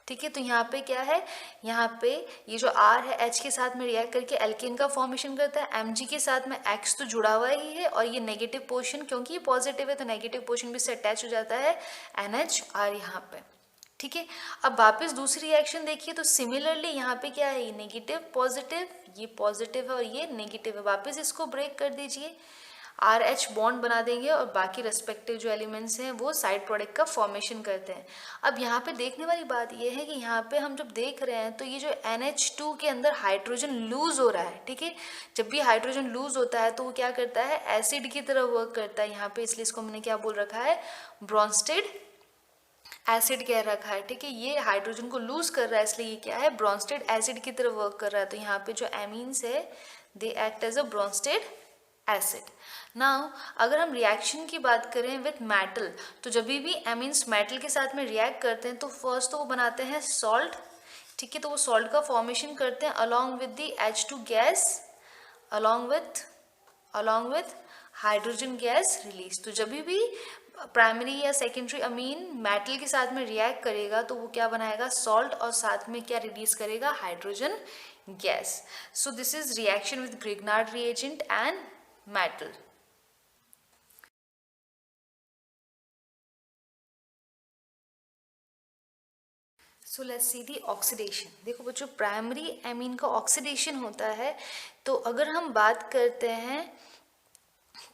ठीक है। तो यहाँ पे क्या है? यहाँ पे ये जो R है H के साथ में रिएक्ट करके एल्केन का फॉर्मेशन करता है। Mg के साथ में X तो जुड़ा हुआ ही है, और ये नेगेटिव पोर्शन क्योंकि ये पॉजिटिव है तो नेगेटिव पोर्शन भी से अटैच हो जाता है NHR यहाँ पे, ठीक है। अब वापस दूसरी रिएक्शन देखिए तो सिमिलरली यहाँ पे क्या है? ये नेगेटिव पॉजिटिव, ये पॉजिटिव है और ये नेगेटिव है। वापस इसको ब्रेक कर दीजिए, RH बॉन्ड बना देंगे और बाकी रेस्पेक्टिव जो एलिमेंट्स हैं वो साइड प्रोडक्ट का फॉर्मेशन करते हैं। अब यहाँ पे देखने वाली बात ये है कि यहाँ पे हम जब देख रहे हैं तो ये जो NH2 के अंदर हाइड्रोजन लूज हो रहा है, ठीक है। जब भी हाइड्रोजन लूज होता है तो वो क्या करता है? एसिड की तरह वर्क करता है यहाँ पे, इसलिए इसको मैंने क्या बोल रखा है? ब्रॉन्स्टेड एसिड कह रखा है, ठीक है। ये हाइड्रोजन को लूज कर रहा है इसलिए ये क्या है? ब्रॉन्स्टेड एसिड की तरह वर्क कर रहा है। तो यहाँ पे जो एमीन्स है they act as a Bronsted acid. Now अगर हम रिएक्शन की बात करें विथ मेटल, तो जब भी एमीन्स मेटल के साथ में रिएक्ट करते हैं तो फर्स्ट तो वो बनाते हैं सॉल्ट, ठीक है। तो वो सॉल्ट का फॉर्मेशन करते हैं along with the H2 gas, along with hydrogen gas release. तो जब भी प्राइमरी या सेकेंडरी अमीन मेटल के साथ में रिएक्ट करेगा तो वो क्या बनाएगा? सॉल्ट, और साथ में क्या रिलीज करेगा? Hydrogen gas. So this is reaction with Grignard reagent and metal. So let's see the oxidation. देखो बच्चों प्राइमरी एमीन का ऑक्सीडेशन होता है, तो अगर हम बात करते हैं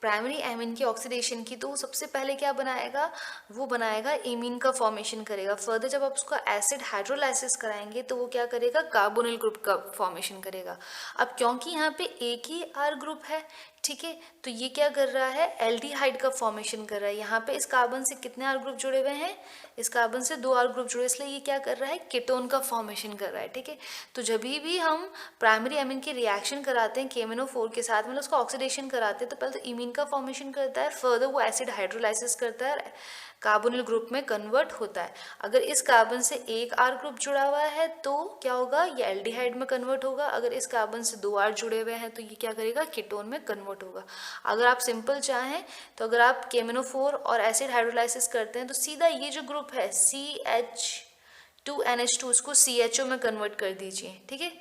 प्राइमरी एमीन की ऑक्सीडेशन की, तो सबसे पहले क्या बनाएगा? वो बनाएगा एमीन का फॉर्मेशन करेगा। फर्दर जब आप उसका एसिड हाइड्रोलाइसिस कराएंगे तो वो क्या करेगा? कार्बोनिल ग्रुप का फॉर्मेशन करेगा। अब क्योंकि यहाँ पे एक ही R ग्रुप है, ठीक है, तो ये क्या कर रहा है, एल्डिहाइड का फॉर्मेशन कर रहा है। यहाँ पे इस कार्बन से कितने आर ग्रुप जुड़े हुए हैं, इस कार्बन से 2 आर ग्रुप जुड़े, इसलिए ये क्या कर रहा है, कीटोन का फॉर्मेशन कर रहा है। ठीक है, तो जब भी हम प्राइमरी एमीन की रिएक्शन कराते हैं KMnO4 के साथ, मतलब उसका ऑक्सीडेशन कराते हैं, तो पहले तो इमीन का फॉर्मेशन करता है, फर्दर वो एसिड हाइड्रोलाइसिस करता है, कार्बोनिल ग्रुप में कन्वर्ट होता है। अगर इस कार्बन से 1 आर ग्रुप जुड़ा हुआ है तो क्या होगा, ये एल्डिहाइड में कन्वर्ट होगा। अगर इस कार्बन से 2 आर जुड़े हुए हैं तो ये क्या करेगा, कीटोन में कन्वर्ट होगा। अगर आप सिंपल चाहें तो अगर आप KMnO4 और एसिड हाइड्रोलाइसिस करते हैं तो सीधा ये जो ग्रुप है CH2NH2 उसको CHO में कन्वर्ट कर दीजिए। ठीक है,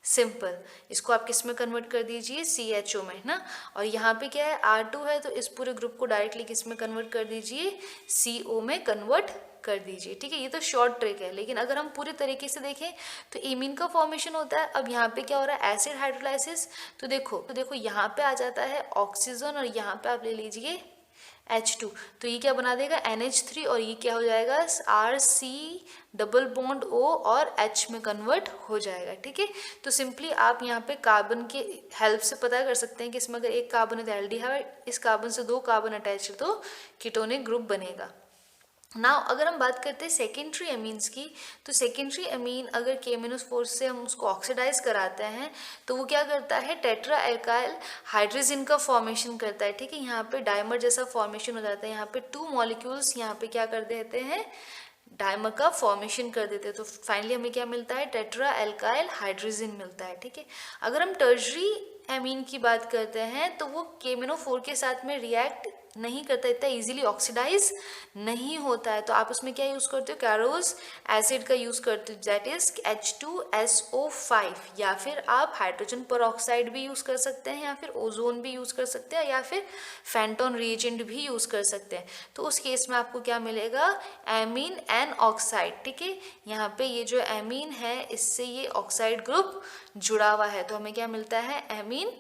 सिंपल, इसको आप किस में कन्वर्ट कर दीजिए, CHO में ना। और यहाँ पे क्या है, R2 है, तो इस पूरे ग्रुप को डायरेक्टली किस में कन्वर्ट कर दीजिए, CO में कन्वर्ट कर दीजिए। ठीक है, ये तो शॉर्ट ट्रिक है, लेकिन अगर हम पूरे तरीके से देखें तो इमीन का फॉर्मेशन होता है। अब यहाँ पे क्या हो रहा है, एसिड हाइड्रोलाइसिस, तो देखो यहाँ पे आ जाता है ऑक्सीजन और यहाँ पे आप ले लीजिए H2, तो ये क्या बना देगा, NH3, और ये क्या हो जाएगा, RC डबल बॉन्ड O और H में कन्वर्ट हो जाएगा। ठीक है, तो सिंपली आप यहाँ पे कार्बन के हेल्प से पता कर सकते हैं कि इसमें अगर 1 कार्बन है तो एल्डिहाइड, इस कार्बन से 2 कार्बन अटैच है तो कीटोनिक ग्रुप बनेगा। नाउ अगर हम बात करते हैं सेकेंडरी एमीन्स की, तो सेकेंडरी एमीन अगर KMnO4 से हम उसको ऑक्सीडाइज कराते हैं तो वो क्या करता है, टेट्रा एल्काइल हाइड्रोजन का फॉर्मेशन करता है। ठीक है, यहाँ पे डायमर जैसा फॉर्मेशन हो जाता है, यहाँ पे 2 मॉलिक्यूल्स यहाँ पे क्या कर देते हैं, डायमर का फॉर्मेशन कर देते हैं, तो फाइनली हमें क्या मिलता है, टेट्रा एल्काइल हाइड्रोजन मिलता है। ठीक है, अगर हम टर्शरी एमीन की बात करते हैं तो वो KMnO4 के साथ में रिएक्ट नहीं करता, इतना इजीली ऑक्सीडाइज नहीं होता है, तो आप उसमें क्या यूज़ करते हो, कैरोज एसिड का यूज़ करते हो, दैट इज H2SO5, या फिर आप हाइड्रोजन परऑक्साइड भी यूज़ कर सकते हैं, या फिर ओजोन भी यूज़ कर सकते हैं, या फिर फेंटोन रिएजेंट भी यूज़ कर सकते हैं। तो उस केस में आपको क्या मिलेगा, एमीन एन ऑक्साइड। ठीक है, यहाँ पे ये जो एमीन है इससे ये ऑक्साइड ग्रुप जुड़ा हुआ है, तो हमें क्या मिलता है, एमीन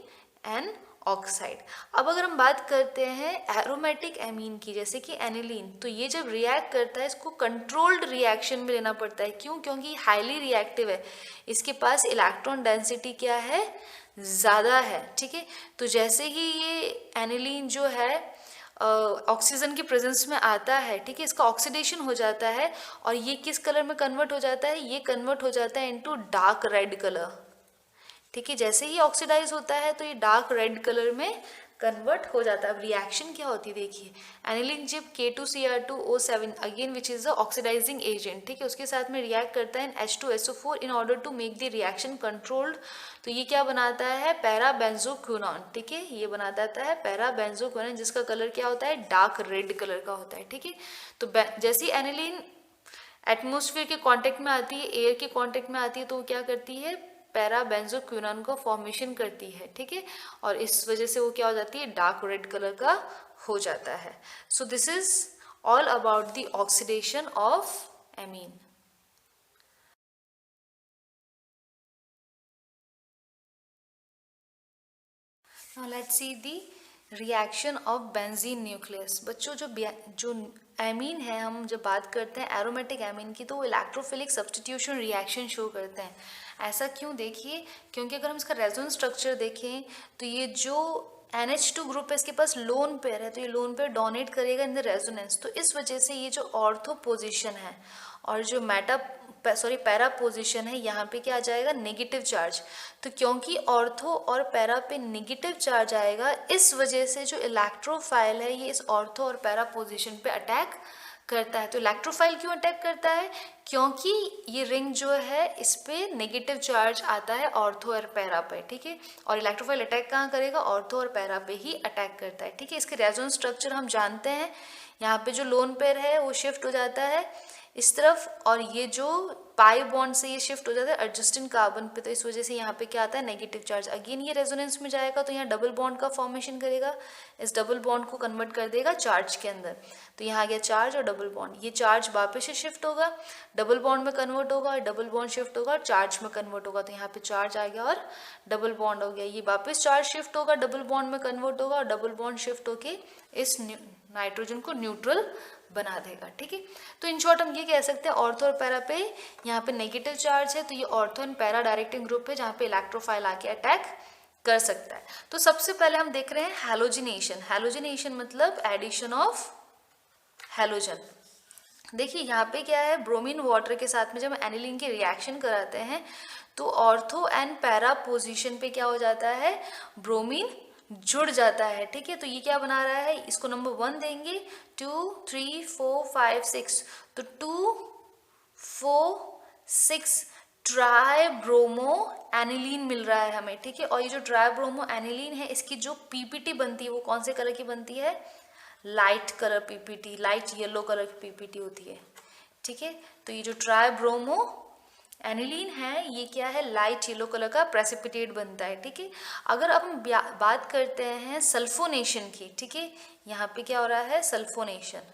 एन ऑक्साइड। अब अगर हम बात करते हैं एरोमेटिक एमीन की, जैसे कि एनिलीन, तो ये जब रिएक्ट करता है इसको कंट्रोल्ड रिएक्शन में लेना पड़ता है। क्यों, क्योंकि हाईली रिएक्टिव है, इसके पास इलेक्ट्रॉन डेंसिटी क्या है, ज़्यादा है। ठीक है, तो जैसे ही ये एनिलीन जो है ऑक्सीजन की प्रेजेंस में आता है, ठीक है, इसका ऑक्सीडेशन हो जाता है और ये किस कलर में कन्वर्ट हो जाता है, ये कन्वर्ट हो जाता है इनटू डार्क रेड कलर। ठीक है, जैसे ही ऑक्सीडाइज होता है तो ये डार्क रेड कलर में कन्वर्ट हो जाता है। अब रिएक्शन क्या होती है, देखिए, एनिलीन जब K2Cr2O7 again which is the oxidising agent, ठीक है, उसके साथ में रिएक्ट करता है H2SO4 in order to make the reaction controlled, तो ये क्या बनाता है, पैराबेंजोक्विनोन। ठीक है, ये बनाता है पैराबेंजोक्विनोन, जिसका कलर क्या होता है, डार्क रेड कलर का होता है। ठीक है, तो जैसे ही एनिलीन एटमोस्फेयर के कांटेक्ट में आती है, एयर के कांटेक्ट में आती है, तो वो क्या करती है, पैराबेंजोक्विनोन को फॉर्मेशन करती है। ठीक है, और इस वजह से वो क्या हो जाती है, डार्क रेड कलर का हो जाता है। So this is all about the oxidation of amine. Now let's see the reaction of benzene nucleus. बच्चों जो एमीन है, हम जब बात करते हैं एरोमेटिक एमीन की, तो वो इलेक्ट्रोफिलिक सब्स्टिट्यूशन रिएक्शन शो करते हैं। ऐसा क्यों, देखिए, क्योंकि अगर हम इसका रेजोनेंस स्ट्रक्चर देखें तो ये जो NH2 ग्रुप है इसके पास लोन पेयर है, तो ये लोन पेयर डोनेट करेगा इन द रेजोनेंस, तो इस वजह से ये जो ऑर्थो पोजिशन है और जो पैरा पोजिशन है, यहाँ पे क्या आ जाएगा, नेगेटिव चार्ज। तो क्योंकि ऑर्थो और पैरा पे नेगेटिव चार्ज आएगा, इस वजह से जो इलेक्ट्रोफाइल है ये इस ऑर्थो और पैरा पोजिशन पे अटैक करता है। तो इलेक्ट्रोफाइल क्यों अटैक करता है, क्योंकि ये रिंग जो है इस पे नेगेटिव चार्ज आता है ऑर्थो और पैरा पे। ठीक है, और इलेक्ट्रोफाइल अटैक कहाँ करेगा, ऑर्थो और पैरा पे ही अटैक करता है। ठीक है, इसके रेजोनेंस स्ट्रक्चर हम जानते हैं, यहाँ पे जो लोन पेयर है वो शिफ्ट हो जाता है इस तरफ, और ये जो पाई बॉन्ड से ये शिफ्ट हो जाता है एडजस्टिंग कार्बन पे, तो इस वजह से यहाँ पे क्या आता है, नेगेटिव चार्ज। अगेन ये रेजोनेंस में जाएगा तो यहाँ डबल बॉन्ड का फॉर्मेशन करेगा, इस डबल बॉन्ड को कन्वर्ट कर देगा चार्ज के अंदर, तो यहाँ आ गया चार्ज और डबल बॉन्ड। ये चार्ज वापस से शिफ्ट होगा, डबल बॉन्ड में कन्वर्ट होगा, और डबल बॉन्ड शिफ्ट होगा और चार्ज में कन्वर्ट होगा, तो यहाँ पे चार्ज आ गया और डबल बॉन्ड हो गया। ये वापस चार्ज शिफ्ट होगा, डबल बॉन्ड में कन्वर्ट होगा, और डबल बॉन्ड शिफ्ट होके इस नाइट्रोजन को न्यूट्रल बना देगा। ठीक है, तो इन शॉर्ट हम ये कह सकते हैं ऑर्थो और पैरा पे यहाँ पे नेगेटिव चार्ज है, तो ये ortho and para directing group है जहाँ पे इलेक्ट्रोफाइल आके अटैक कर सकता है। तो सबसे पहले हम देख रहे हैं हैलोजिनेशन। हैलोजिनेशन मतलब एडिशन ऑफ हैलोजन। देखिए यहाँ पे क्या है, ब्रोमीन वाटर के साथ में जब एनिलीन की रिएक्शन कराते हैं तो ऑर्थो एंड पैरा पोजीशन पे क्या हो जाता है, ब्रोमीन जुड़ जाता है। ठीक है, तो ये क्या बना रहा है, इसको नंबर 1 देंगे, 2 3 4 5 6, तो 2 4 6 ट्राई ब्रोमो एनिलीन मिल रहा है हमें। ठीक है, और ये जो ट्राई ब्रोमो एनिलीन है इसकी जो पीपीटी बनती है वो कौन से कलर की बनती है, light colour PPT, light yellow colour की पीपीटी होती है। ठीक है, तो ये जो ट्राई ब्रोमो एनिलीन है ये क्या है, लाइट येलो कलर का प्रेसिपिटेट बनता है। ठीक है, अगर अब हम बात करते हैं सल्फोनेशन की, ठीक है, यहाँ पे क्या हो रहा है, सल्फोनेशन।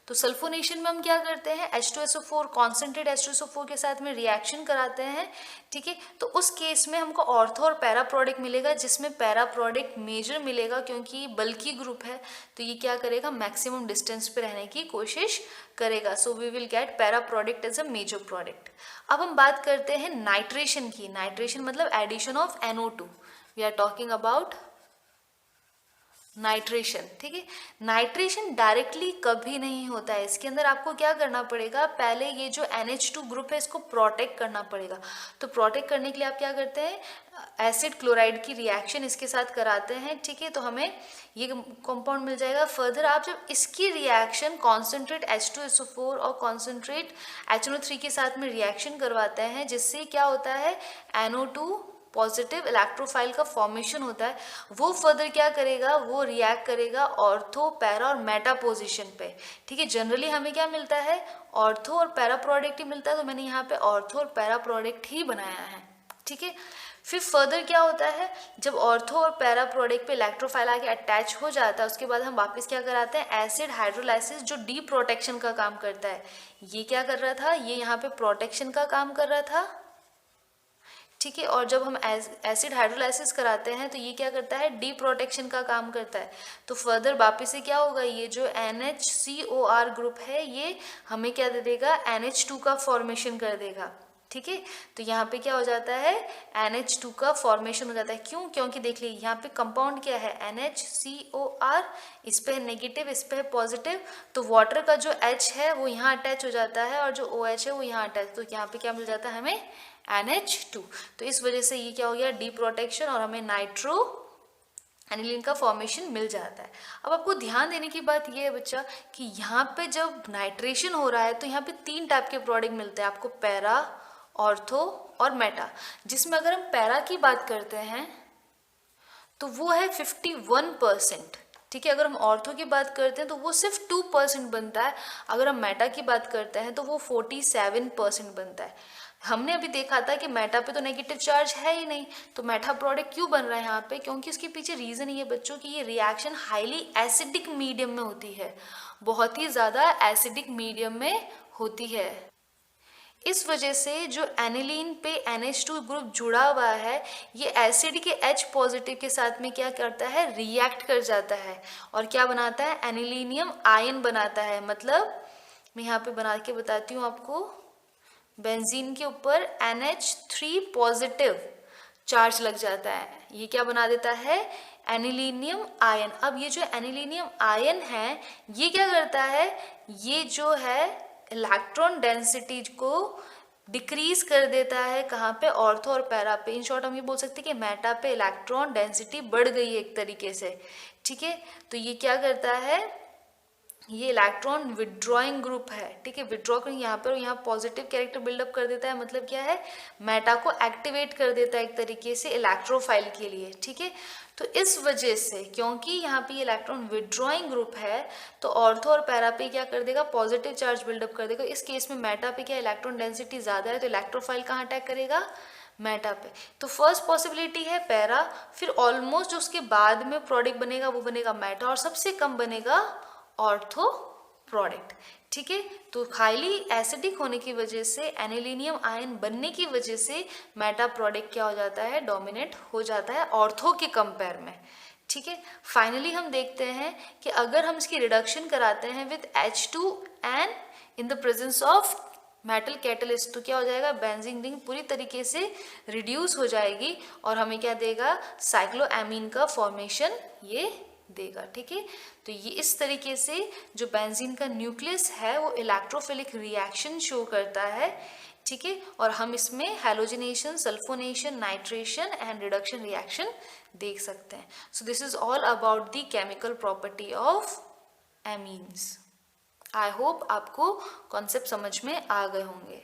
तो सल्फोनेशन में हम क्या करते हैं, H2SO4 कॉन्सेंट्रेट H2SO4 के साथ में रिएक्शन कराते हैं। ठीक है, तो उस केस में हमको ऑर्थो और पैरा प्रोडक्ट मिलेगा, जिसमें पैरा प्रोडक्ट मेजर मिलेगा क्योंकि बल्कि ग्रुप है, तो ये क्या करेगा, मैक्सिमम डिस्टेंस पे रहने की कोशिश करेगा। So we will get para product as a major product. अब हम बात करते हैं नाइट्रेशन की। नाइट्रेशन मतलब addition of NO2। We are talking about nitration. ठीक है, नाइट्रेशन डायरेक्टली कभी नहीं होता है, इसके अंदर आपको क्या करना पड़ेगा, पहले ये जो NH2 ग्रुप है इसको प्रोटेक्ट करना पड़ेगा। तो प्रोटेक्ट करने के लिए आप क्या करते हैं, एसिड क्लोराइड की रिएक्शन इसके साथ कराते हैं। ठीक है, तो हमें ये कंपाउंड मिल जाएगा। फर्दर आप जब इसकी रिएक्शन कॉन्सेंट्रेट H2SO4 और कॉन्सेंट्रेट HNO3 के साथ में रिएक्शन करवाते हैं, जिससे क्या होता है, NO2 पॉजिटिव इलेक्ट्रोफाइल का फॉर्मेशन होता है। वो फर्दर क्या करेगा, वो रिएक्ट करेगा ऑर्थो, पैरा और मेटा पोजीशन पे। ठीक है, जनरली हमें क्या मिलता है, ऑर्थो और पैरा प्रोडक्ट ही मिलता है, तो मैंने यहाँ पे ऑर्थो और पैरा प्रोडक्ट ही बनाया है। ठीक है, फिर फर्दर क्या होता है, जब ऑर्थो और पैरा प्रोडक्ट पे इलेक्ट्रोफाइल आके अटैच हो जाता है, उसके बाद हम वापस क्या कराते हैं, एसिड हाइड्रोलाइसिस, जो डी प्रोटेक्शन का काम करता है। ये क्या कर रहा था, ये यहाँ पे प्रोटेक्शन का काम कर रहा था। ठीक है, और जब हम एसिड हाइड्रोलाइसिस कराते हैं तो ये क्या करता है, डी प्रोटेक्शन का काम करता है। तो फर्दर वापस से क्या होगा, ये जो NHCOR ग्रुप है ये हमें क्या दे देगा, NH2 का फॉर्मेशन कर देगा। ठीक है, तो यहाँ पे क्या हो जाता है, NH2 का फॉर्मेशन हो जाता है। क्यों, क्योंकि देख लीजिए यहाँ पे कंपाउंड क्या है, NHCOR, इस पे है नेगेटिव, इस पे है पॉजिटिव, तो वाटर का जो H है वो यहाँ अटैच हो जाता है और जो OH है वो यहाँ अटैच, तो यहाँ पे क्या मिल जाता है हमें, NH2। तो इस वजह से ये क्या हो गया, डी प्रोटेक्शन, और हमें नाइट्रो एनिलीन का फॉर्मेशन मिल जाता है। अब आपको ध्यान देने की बात ये है बच्चा कि यहाँ पे जब नाइट्रेशन हो रहा है तो यहाँ पे 3 टाइप के प्रोडक्ट मिलते हैं आपको, पैरा, ऑर्थो और मेटा। जिसमें अगर हम पैरा की बात करते हैं तो वो है 51%। ठीक है, अगर हम ऑर्थो की बात करते हैं तो वो सिर्फ 2% बनता है। अगर हम मेटा की बात करते हैं तो वो 47% बनता है। हमने अभी देखा था कि मेटा पे तो नेगेटिव चार्ज है ही नहीं, तो मेटा प्रोडक्ट क्यों बन रहा है यहाँ पे, क्योंकि उसके पीछे रीजन ये बच्चों की ये रिएक्शन हाईली एसिडिक मीडियम में होती है, बहुत ही ज़्यादा एसिडिक मीडियम में होती है। इस वजह से जो एनिलीन पे NH2 ग्रुप जुड़ा हुआ है ये एसिड के H पॉजिटिव के साथ में क्या करता है, रिएक्ट कर जाता है और क्या बनाता है, एनिलीनियम आयन बनाता है। मतलब मैं यहाँ पे बना के बताती हूँ आपको, बेंजीन के ऊपर NH3 पॉजिटिव चार्ज लग जाता है, ये क्या बना देता है, एनिलीनियम आयन। अब ये जो एनिलीनियम आयन है ये क्या करता है, ये जो है इलेक्ट्रॉन डेंसिटी को डिक्रीज कर देता है, कहाँ पे, ऑर्थो और पैरा पे। इन शॉर्ट हम ये बोल सकते हैं कि मेटा पे इलेक्ट्रॉन डेंसिटी बढ़ गई है एक तरीके से। ठीक है, तो ये क्या करता है, ये इलेक्ट्रॉन विड्रॉइंग ग्रुप है। ठीक है, विड्रॉ कर यहाँ पर, यहाँ पॉजिटिव कैरेक्टर बिल्डअप कर देता है, मतलब क्या है, मेटा को एक्टिवेट कर देता है एक तरीके से इलेक्ट्रोफाइल के लिए। ठीक है, तो इस वजह से क्योंकि यहाँ पे इलेक्ट्रॉन विड्रॉइंग ग्रुप है तो ऑर्थो और पैरा पे क्या कर देगा, पॉजिटिव चार्ज बिल्डअप कर देगा। इस केस में मेटा पे क्या इलेक्ट्रॉन डेंसिटी ज़्यादा है तो इलेक्ट्रोफाइल कहाँ अटैक करेगा, मेटा पे। तो फर्स्ट पॉसिबिलिटी है पैरा, फिर ऑलमोस्ट जो उसके बाद में प्रोडक्ट बनेगा वो बनेगा मेटा, और सबसे कम बनेगा ऑर्थो प्रोडक्ट। ठीक है, तो हाईली एसिडिक होने की वजह से, एनिलीनियम आयन बनने की वजह से मेटा प्रोडक्ट क्या हो जाता है, डोमिनेट हो जाता है ऑर्थो के कंपेयर में। ठीक है, फाइनली हम देखते हैं कि अगर हम इसकी रिडक्शन कराते हैं with H2N in the presence of metal catalyst तो क्या हो जाएगा, बेंजीन रिंग पूरी तरीके से रिड्यूस हो जाएगी और हमें क्या देगा, साइक्लोएमीन का फॉर्मेशन ये देगा। ठीक है, तो ये इस तरीके से जो बेंजीन का न्यूक्लियस है वो इलेक्ट्रोफिलिक रिएक्शन शो करता है। ठीक है, और हम इसमें halogenation, sulphonation, nitration and reduction reaction देख सकते हैं। सो this is all about the chemical property of amines. I hope आपको कॉन्सेप्ट समझ में आ गए होंगे।